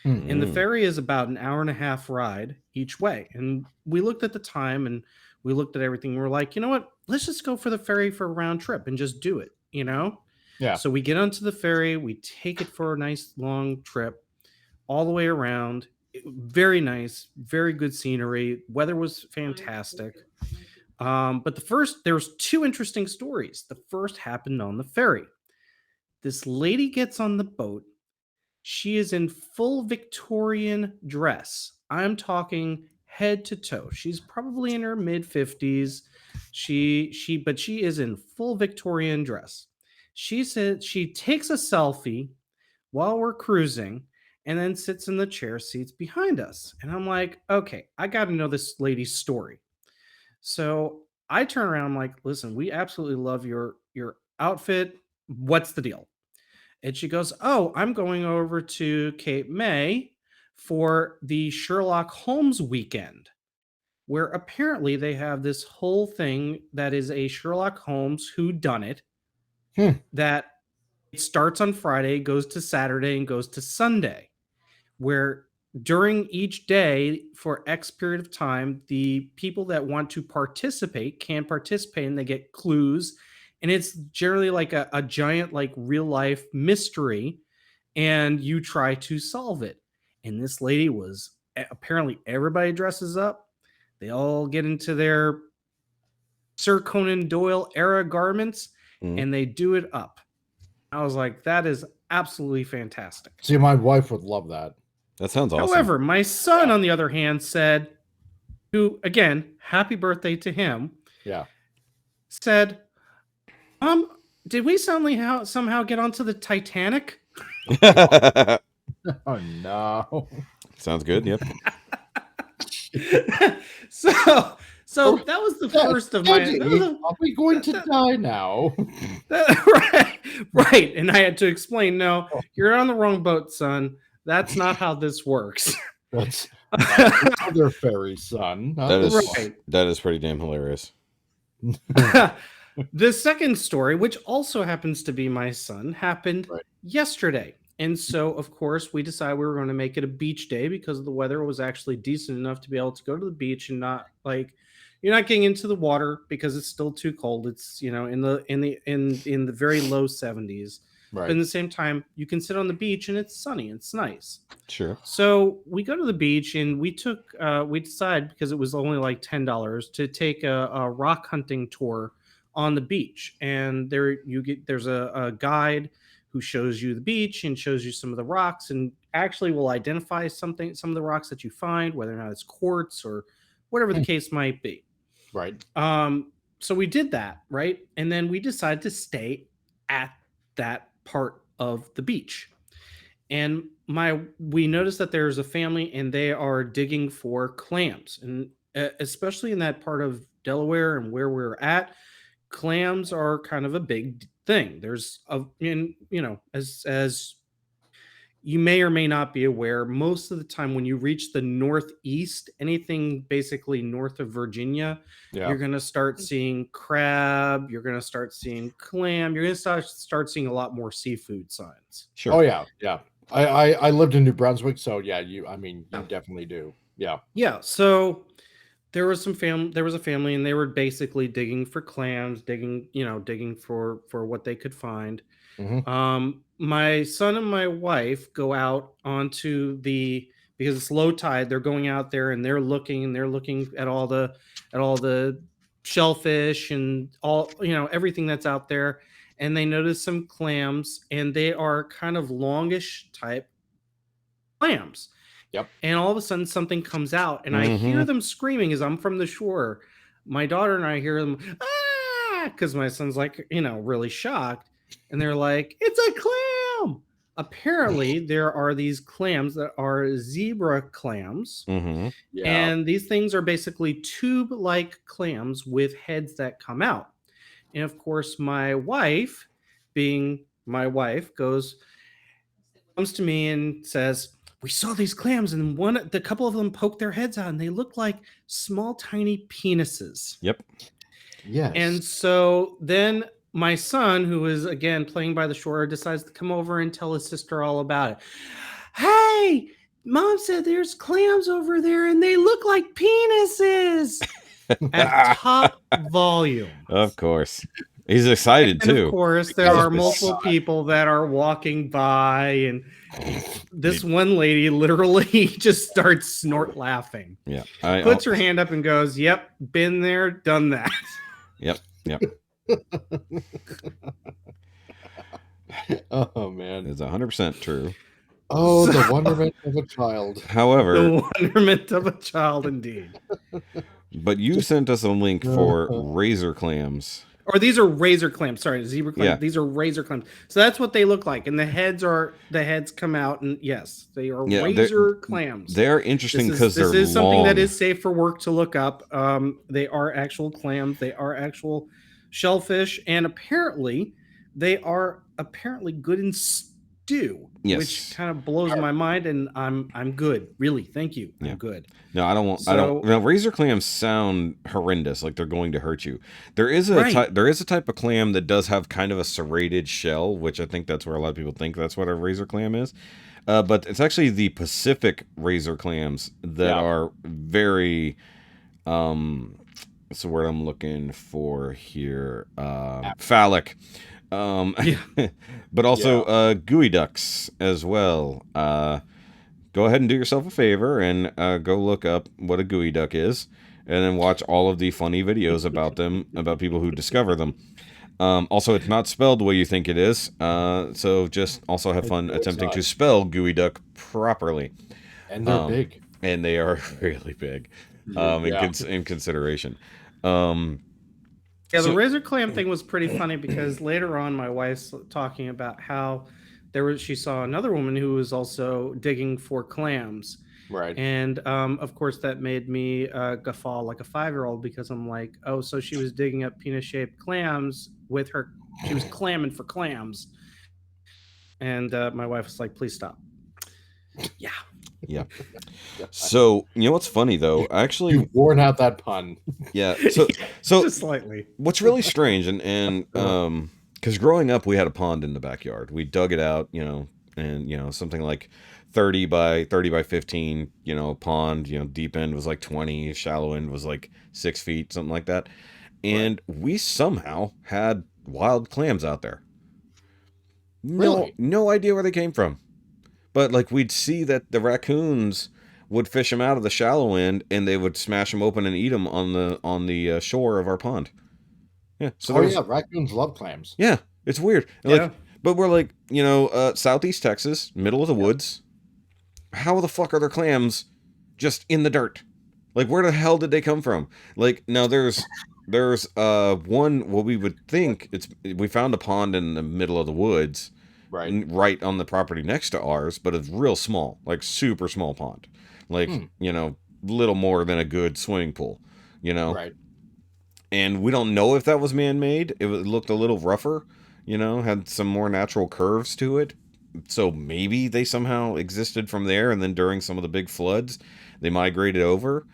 And the Mm. ferry is about an hour and a half ride each way. And we looked at the time and we looked at everything. We're like, you know what? Let's just go for the ferry for a round trip and just do it, you know? Yeah. So we get onto the ferry, we take it for a nice long trip all the way around. Very nice, very good scenery. Weather was fantastic. But there's two interesting stories. The first happened on the ferry. This lady gets on the boat. She is in full Victorian dress. I'm talking head to toe. She's probably in her mid 50s. But she is in full Victorian dress. She said she takes a selfie while we're cruising and then sits in the chair seats behind us. And I'm like, okay, I got to know this lady's story. So I turn around, I'm like, listen, we absolutely love your outfit. What's the deal? And she goes, oh, I'm going over to Cape May for the Sherlock Holmes weekend, where apparently they have this whole thing that is a Sherlock Holmes whodunit that it starts on Friday, goes to Saturday, and goes to Sunday, where during each day for X period of time, the people that want to participate can participate and they get clues. And it's generally like a giant, like real life mystery, and you try to solve it. And this lady was apparently everybody dresses up, they all get into their Sir Conan Doyle era garments, Mhm. and they do it up. I was like, that is absolutely fantastic. See, my wife would love that. That sounds awesome. However, my son, on the other hand, said, who, again, happy birthday to him, Yeah. said, did we somehow get onto the Titanic? Oh, no. Sounds good. Yep. So that was the first of my. Are we going to die now? Right. And I had to explain, no, you're on the wrong boat, son. That's not how this works. That's the other ferry, son. That is pretty damn hilarious. The second story, which also happens to be my son, happened yesterday. And so, of course, we decided we were going to make it a beach day because the weather was actually decent enough to be able to go to the beach and not like you're not getting into the water because it's still too cold. It's in the very low 70s. But in the same time, you can sit on the beach and it's sunny, it's nice. Sure. So we go to the beach and we decided, because it was only like $10, to take a rock hunting tour on the beach. And there's a guide who shows you the beach and shows you some of the rocks, and actually will identify some of the rocks that you find, whether or not it's quartz or whatever the case might be. Right. So we did that, right? And then we decided to stay at that part of the beach. And we noticed that there's a family and they are digging for clams. And especially in that part of Delaware and where we're at, clams are kind of a big thing. There's as you may or may not be aware, most of the time when you reach the Northeast, anything basically north of Virginia, you're going to start seeing crab, you're going to start seeing clam, you're going to start seeing a lot more seafood signs. Sure. Oh yeah, yeah. I lived in New Brunswick, so yeah, you definitely do. Yeah. Yeah. So there was a family and they were basically digging for clams, digging for what they could find. Mhm. My son and my wife go out onto because it's low tide, they're going out there and they're looking at all the shellfish and all, everything that's out there. And they notice some clams, and they are kind of longish type clams. Yep. And all of a sudden something comes out, and I hear them screaming as I'm from the shore. My daughter and I hear them, because my son's like, really shocked. And they're like, it's a clam. Apparently, there are these clams that are zebra clams. Mm-hmm. Yeah. And these things are basically tube-like clams with heads that come out. And of course, my wife, being my wife, comes to me and says, we saw these clams, and the couple of them poked their heads out, and they look like small, tiny penises. Yep. Yes. And so then my son, who is again playing by the shore, decides to come over and tell his sister all about it. Hey, Mom said there's clams over there, and they look like penises. At top volume. Of course. He's excited And too. of course, there are multiple people that are walking by, and this one lady literally just starts snort laughing. Yeah. Puts her hand up and goes, yep, been there, done that. Yep. Oh man. It's 100% true. Oh, the wonderment of a child. However, The wonderment of a child indeed. but you sent us a link for razor clams. Or these are razor clams. Sorry, zebra clams. Yeah. These are razor clams. So that's what they look like. And the heads come out, and yes, they are razor clams. They're interesting because they're long. This is something that is safe for work to look up. They are actual clams. They are actual shellfish, and apparently they are good in stew, Yes. which kind of blows my mind. And I'm good, really. Thank you. I'm good. No, I don't. Now, razor clams sound horrendous, like they're going to hurt you. There is a type of clam that does have kind of a serrated shell, which I think that's where a lot of people think that's what a razor clam is. But it's actually the Pacific razor clams that are very, what's the word I'm looking for here? Phallic. But also gooey ducks as well. Go ahead and do yourself a favor and go look up what a gooey duck is, and then watch all of the funny videos about them, about people who discover them. Also, it's not spelled the way you think it is, so just also have fun attempting to spell gooey duck properly. And they're big. And they are really big in consideration. The razor clam thing was pretty funny, because later on my wife's talking about how she saw another woman who was also digging for clams. Right. And of course that made me guffaw like a 5-year-old, because I'm like, oh, so she was digging up penis-shaped clams she was clamming for clams. And my wife was like, please stop. Yeah. So, you know what's funny though? Actually, You've worn out that pun. Yeah. So just slightly. What's really strange, and because growing up we had a pond in the backyard. We dug it out, and something like 30 by 15, pond. Deep end was like 20, shallow end was like 6 feet, something like that. And we somehow had wild clams out there. Really? No idea where they came from. But like we'd see that the raccoons would fish them out of the shallow end, and they would smash them open and eat them on the shore of our pond. Yeah. So Oh there was, yeah, raccoons love clams. yeah, it's weird. And, Yeah. like, but we're like, Southeast Texas, middle of the woods. How the fuck are there clams just in the dirt? Like, where the hell did they come from? Like, now there's one, what we would think we found a pond in the middle of the woods, Right. right on the property next to ours, but it's real small, like super small pond, like little more than a good swimming pool, Right. and we don't know if that was man-made. It looked a little rougher, had some more natural curves to it. So maybe they somehow existed from there, and then during some of the big floods, they migrated over,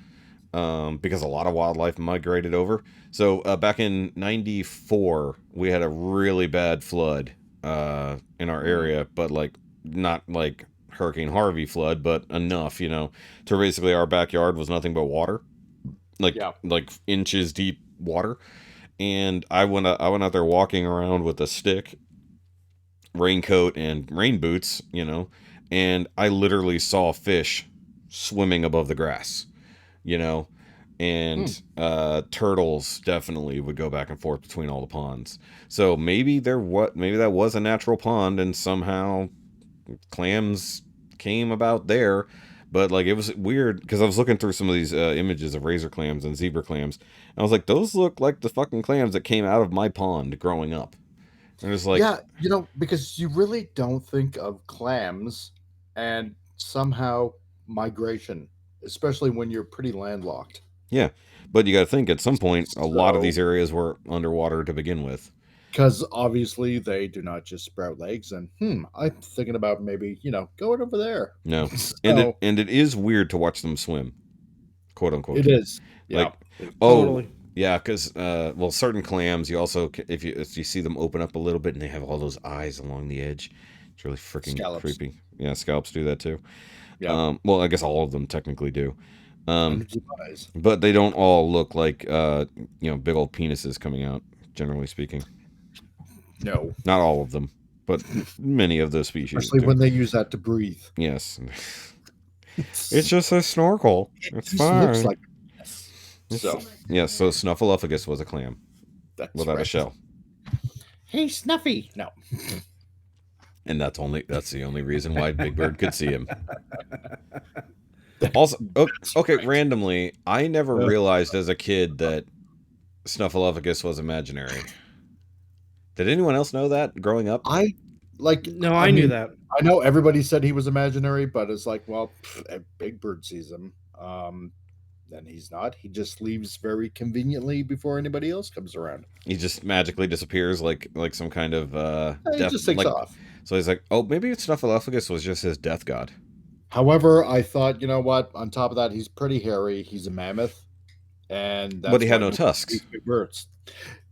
because a lot of wildlife migrated over. So back in '94, we had a really bad flood in our area, but like not like Hurricane Harvey flood, but enough, to basically our backyard was nothing but water, like Yeah. like inches deep water. And I went out there walking around with a stick, raincoat, and rain boots, and I literally saw fish swimming above the grass, and turtles definitely would go back and forth between all the ponds. So maybe maybe that was a natural pond, and somehow clams came about there. But like, it was weird because I was looking through some of these images of razor clams and zebra clams, and I was like, those look like the fucking clams that came out of my pond growing up. And it's like, Yeah, because you really don't think of clams and somehow migration, especially when you're pretty landlocked. yeah, but you got to think at some point a lot of So- these areas were underwater to begin with. Because obviously they do not just sprout legs. And I'm thinking about maybe going over there. No, So, and it is weird to watch them swim, quote unquote. it is. Yeah. Like, oh, Totally. yeah, because certain clams, you also, if you see them open up a little bit and they have all those eyes along the edge, it's really freaking Scallops. creepy. Yeah, scallops do that too. Yeah. Well, I guess all of them technically do. Hundreds of eyes. But they don't all look like big old penises coming out, generally speaking. No. Not all of them, but many of those species Especially do. when they use that to breathe. Yes. It's just a snorkel. It's just fine. looks like so. Yes, so Snuffleupagus was a clam That's without a right. shell. Hey, Snuffy. No. And that's the only reason why Big Bird could see him. Also, okay, right. randomly, I never realized as a kid that Snuffleupagus was imaginary. Did anyone else know that growing up? I I knew mean, that. I know everybody said he was imaginary, but it's like, well, if Big Bird sees him, then he's not. He just leaves very conveniently before anybody else comes around. He just magically disappears like some kind of He death. just takes off. So he's like, oh, maybe Snuffleupagus was just his death god. However, I thought, you know what? On top of that, he's pretty hairy. He's a mammoth, and But he had why no nobody tusks. eats Big Birds.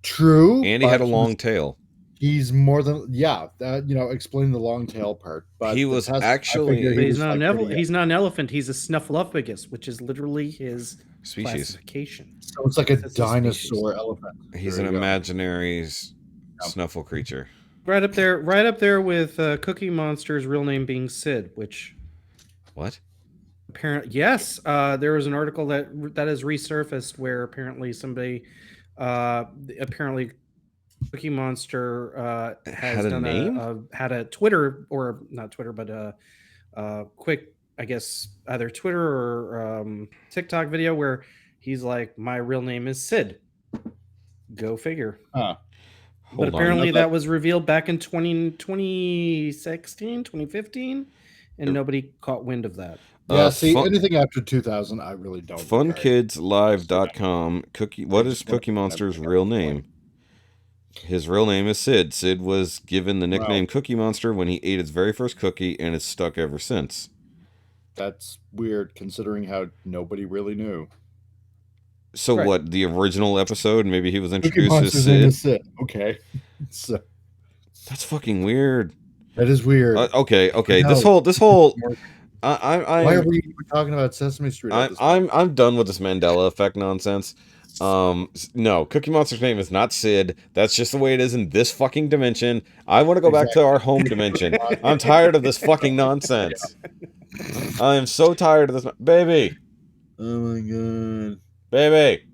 True, And he had a but long tail. He's more than explain the long tail part. But He the was tusks, I actually- figure he But he's was, not like, an pretty- he's not an elephant. He's a snuffleupagus, which is literally his Species. classification. So it's like a That's his dinosaur elephant. He's There an you go. imaginary snuffle creature. Right up there with Cookie Monster's real name being Sid, which What? apparently yes, there was an article that has resurfaced where apparently somebody apparently Cookie Monster has Had a done name? had a Twitter, or not Twitter, but a quick, I guess, either Twitter or TikTok video where he's like, my real name is Sid. Go figure. Huh. But Hold on. apparently Another- that was revealed back in 2016, 2015, and nobody caught wind of that. Yeah, see, Fun- anything after 2000, I really don't. regard. FunKidsLive.com. What is just Cookie wanna- Monster's real name? His real name is Sid. Sid was given the nickname Wow. Cookie Monster when he ate his very first cookie, and it's stuck ever since. That's weird, considering how nobody really knew. So Right. what? The original episode? Maybe he was Cookie introduced as Monster's name Sid. is Sid. Okay, so That's fucking weird. that is weird. Okay. No. This whole. Why are we talking about Sesame Street? At this point? I'm done with this Mandela effect nonsense. No, Cookie Monster's name is not Sid. That's just the way it is in this fucking dimension. I want to go back to our home dimension. I'm tired of this fucking nonsense. I am so tired of this. Baby. Oh my god. Baby.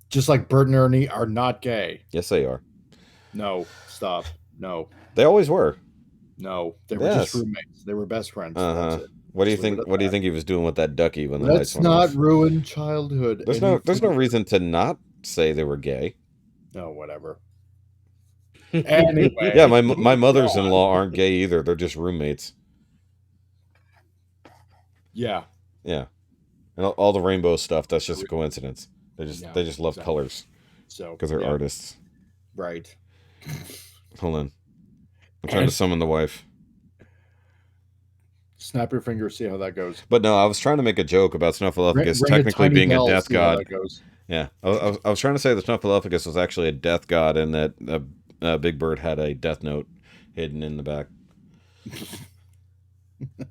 Just like Bert and Ernie are not gay. Yes, they are. No, stop. No, They always were. no. They were just roommates. They were best friends. That's it. What do you think? What do you think he was doing with that ducky when the Let's lights went not off? ruin childhood. There's no reason to not say they were gay. No, whatever. Anyway. Yeah, my mothers-in-law aren't gay either. They're just roommates. Yeah. Yeah, and all the rainbow stuff. That's just a coincidence. They just love exactly. colors. So Because they're artists. Right. Hold on. I'm trying to summon the wife. Snap your finger, see how that goes. But no, I was trying to make a joke about Snuffleupagus Ring a technically tiny being a bell, death see how god. that goes. Yeah, I was trying to say that Snuffleupagus was actually a death god and that Big Bird had a death note hidden in the back.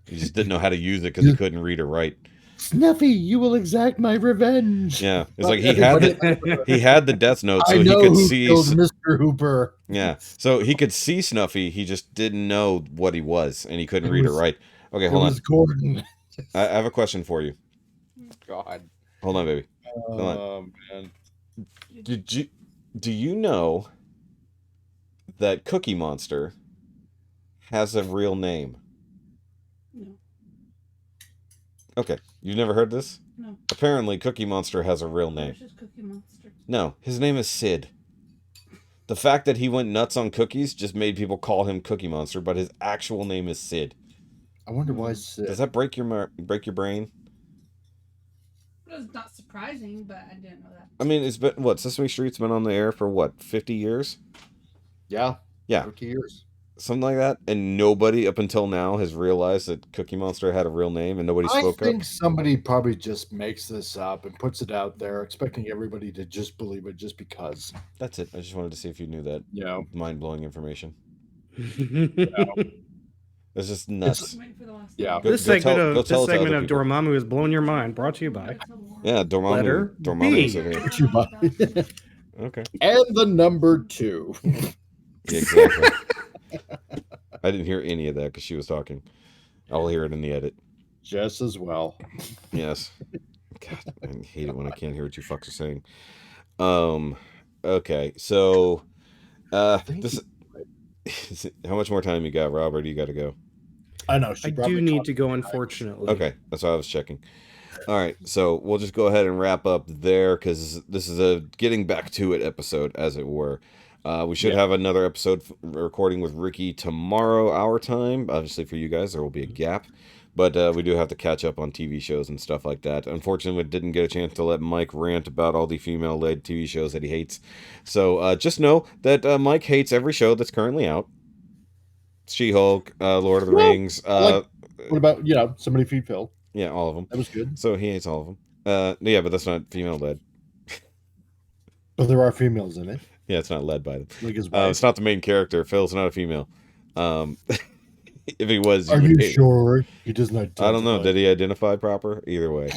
He just didn't know how to use it because he couldn't read or write. Snuffy, you will exact my revenge. Yeah, it's like he had the death note so I know he could who see killed Mr. Hooper. Yeah, so he could see Snuffy. He just didn't know what he was, and he couldn't read or write. Okay, hold on. Gordon. I have a question for you. God. Hold on, baby. Hold on. Oh man. Do you know that Cookie Monster has a real name? No. Okay, you've never heard this? No. Apparently, Cookie Monster has a real name. It's just Cookie Monster. No, his name is Sid. The fact that he went nuts on cookies just made people call him Cookie Monster, but his actual name is Sid. I wonder why Sid. Does that break your brain? It was not surprising, but I didn't know that. I mean, it's been what, Sesame Street's been on the air for what, 50 years? Yeah. Yeah. 50 years. Something like that, and nobody up until now has realized that Cookie Monster had a real name, and nobody spoke up. I think somebody probably just makes this up and puts it out there, expecting everybody to just believe it just because. That's it. I just wanted to see if you knew that. Yeah. Mind-blowing information. Yeah. It's just nuts. Yeah. This segment of people. Dormammu is blowing your mind. Brought to you by. Yeah, Dormammu. Letter Dormammu's B. over here. Okay. And the number 2. Yeah, exactly. I didn't hear any of that because she was talking. I'll hear it in the edit. Just as well. Yes. God, I hate it when I can't hear what you fucks are saying. Okay, so this. How much more time you got, Rob, or do you got to go? I know. I do need to go, unfortunately. Okay, that's what I was checking. All right, so we'll just go ahead and wrap up there because this is a getting back to it episode, as it were. We should have another episode recording with Rikki tomorrow, our time. Obviously, for you guys, there will be a gap. But we do have to catch up on TV shows and stuff like that. Unfortunately, we didn't get a chance to let Mike rant about all the female-led TV shows that he hates. So just know that Mike hates every show that's currently out. She-Hulk, Lord of the Rings. What about, Somebody Feed Phil? Yeah, all of them. That was good. So he hates all of them. Yeah, but that's not female-led. But there are females in it. Yeah, it's not led by them. Like his wife. It's not the main character. Phil's not a female. If he was, are you sure he does not? I don't know. Did he identify proper? Either way.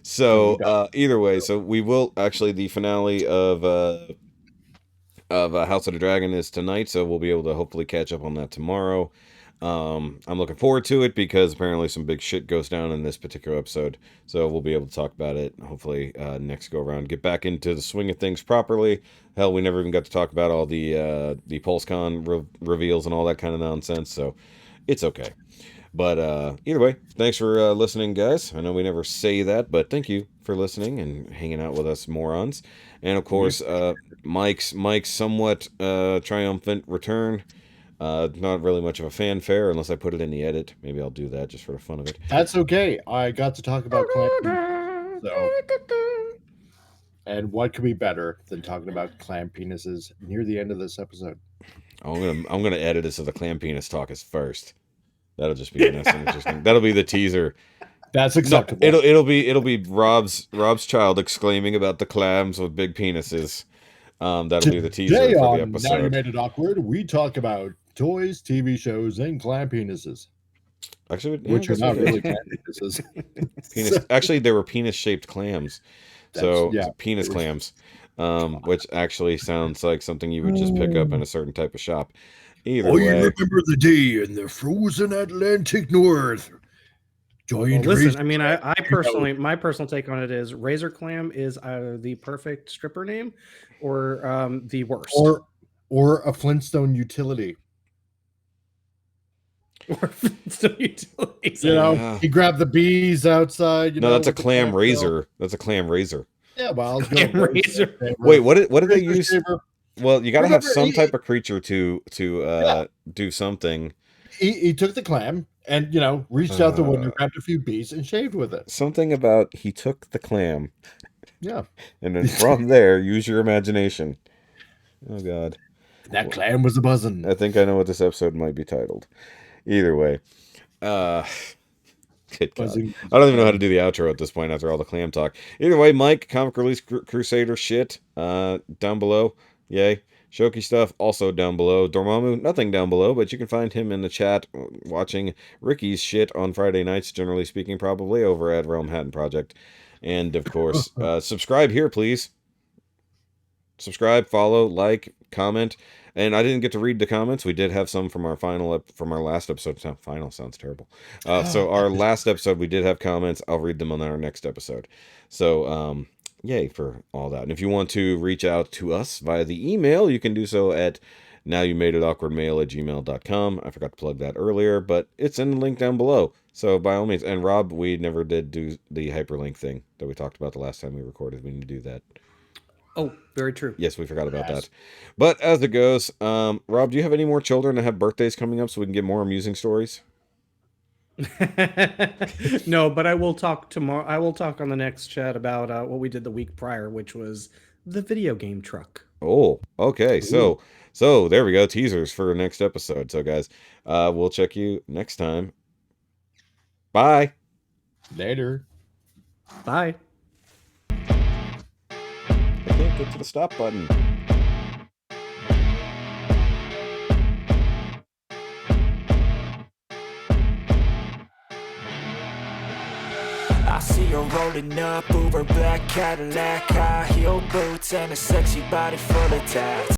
So either way, so we will actually the finale of House of the Dragon is tonight, so we'll be able to hopefully catch up on that tomorrow. I'm looking forward to it because apparently some big shit goes down in this particular episode, so we'll be able to talk about it hopefully next go around, get back into the swing of things properly. Hell, we never even got to talk about all the PulseCon reveals and all that kind of nonsense, so it's okay. But either way, thanks for listening, guys. I know we never say that, but thank you for listening and hanging out with us morons. And of course, Mike's somewhat triumphant return. Not really much of a fanfare unless I put it in the edit. Maybe I'll do that just for the fun of it. That's okay. I got to talk about clam. And what could be better than talking about clam penises near the end of this episode? I'm gonna edit it so the clam penis talk is first. That'll just be nice and interesting. That'll be the teaser. That's acceptable. No, it'll be Rob's child exclaiming about the clams with big penises. That'll be the teaser Today for the on episode. Now You Made It Awkward, we talk about toys, TV shows, and clam penises. Actually, yeah, Which are not really clam penises. Penis. Actually, they were penis-shaped clams. So yeah. penis clams, which actually sounds like something you would just pick up in a certain type of shop. Either way, remember the day in the frozen Atlantic North. Well, Giant listen, razor I mean, clam. I personally, my personal take on it is Razor Clam is either the perfect stripper name or the worst. Or a Flintstone utility. Or Flintstone utilities. You know, Yeah. he grabbed the bees outside. no, that's a with the clam clam razor. That's a clam razor. shell. Yeah, well, I was Clam going razor. Wait, what did they Razor use? shaver. Well, you got to have Remember, some type of creature to do something. He took the clam and reached out the window, grabbed a few bees, and shaved with it. Something about he took the clam, Yeah, and then from there, use your imagination. Oh God, that clam was a buzzing. I think I know what this episode might be titled. Either way, good God. Buzzing. I don't even know how to do the outro at this point after all the clam talk. Either way, Mike, comic release Crusader shit down below. Yay. Shoky stuff also down below. Dormammu, nothing down below, but you can find him in the chat watching Ricky's shit on Friday nights, generally speaking, probably over at Realm Hatton Project. And of course, subscribe here, please. Subscribe, follow, like, comment. And I didn't get to read the comments. We did have some from our last episode. Final sounds terrible. So our last episode, we did have comments. I'll read them on our next episode. So, yay for all that. And if you want to reach out to us via the email, you can do so at NowYouMadeItAwkwardMail@gmail.com. I forgot to plug that earlier, but it's in the link down below. So by all means, and Rob, we never did do the hyperlink thing that we talked about the last time we recorded. We need to do that. Oh, very true. Yes, we forgot about that. But as it goes, Rob, do you have any more children that have birthdays coming up so we can get more amusing stories? No, but I will talk tomorrow. I will talk on the next chat about what we did the week prior, which was the video game truck. Oh, okay. So there we go. Teasers for next episode. So guys, we'll check you next time. Bye. Later. Bye. I can't get to the stop button. I see her rolling up, Uber black Cadillac, high heel boots and a sexy body full of tats.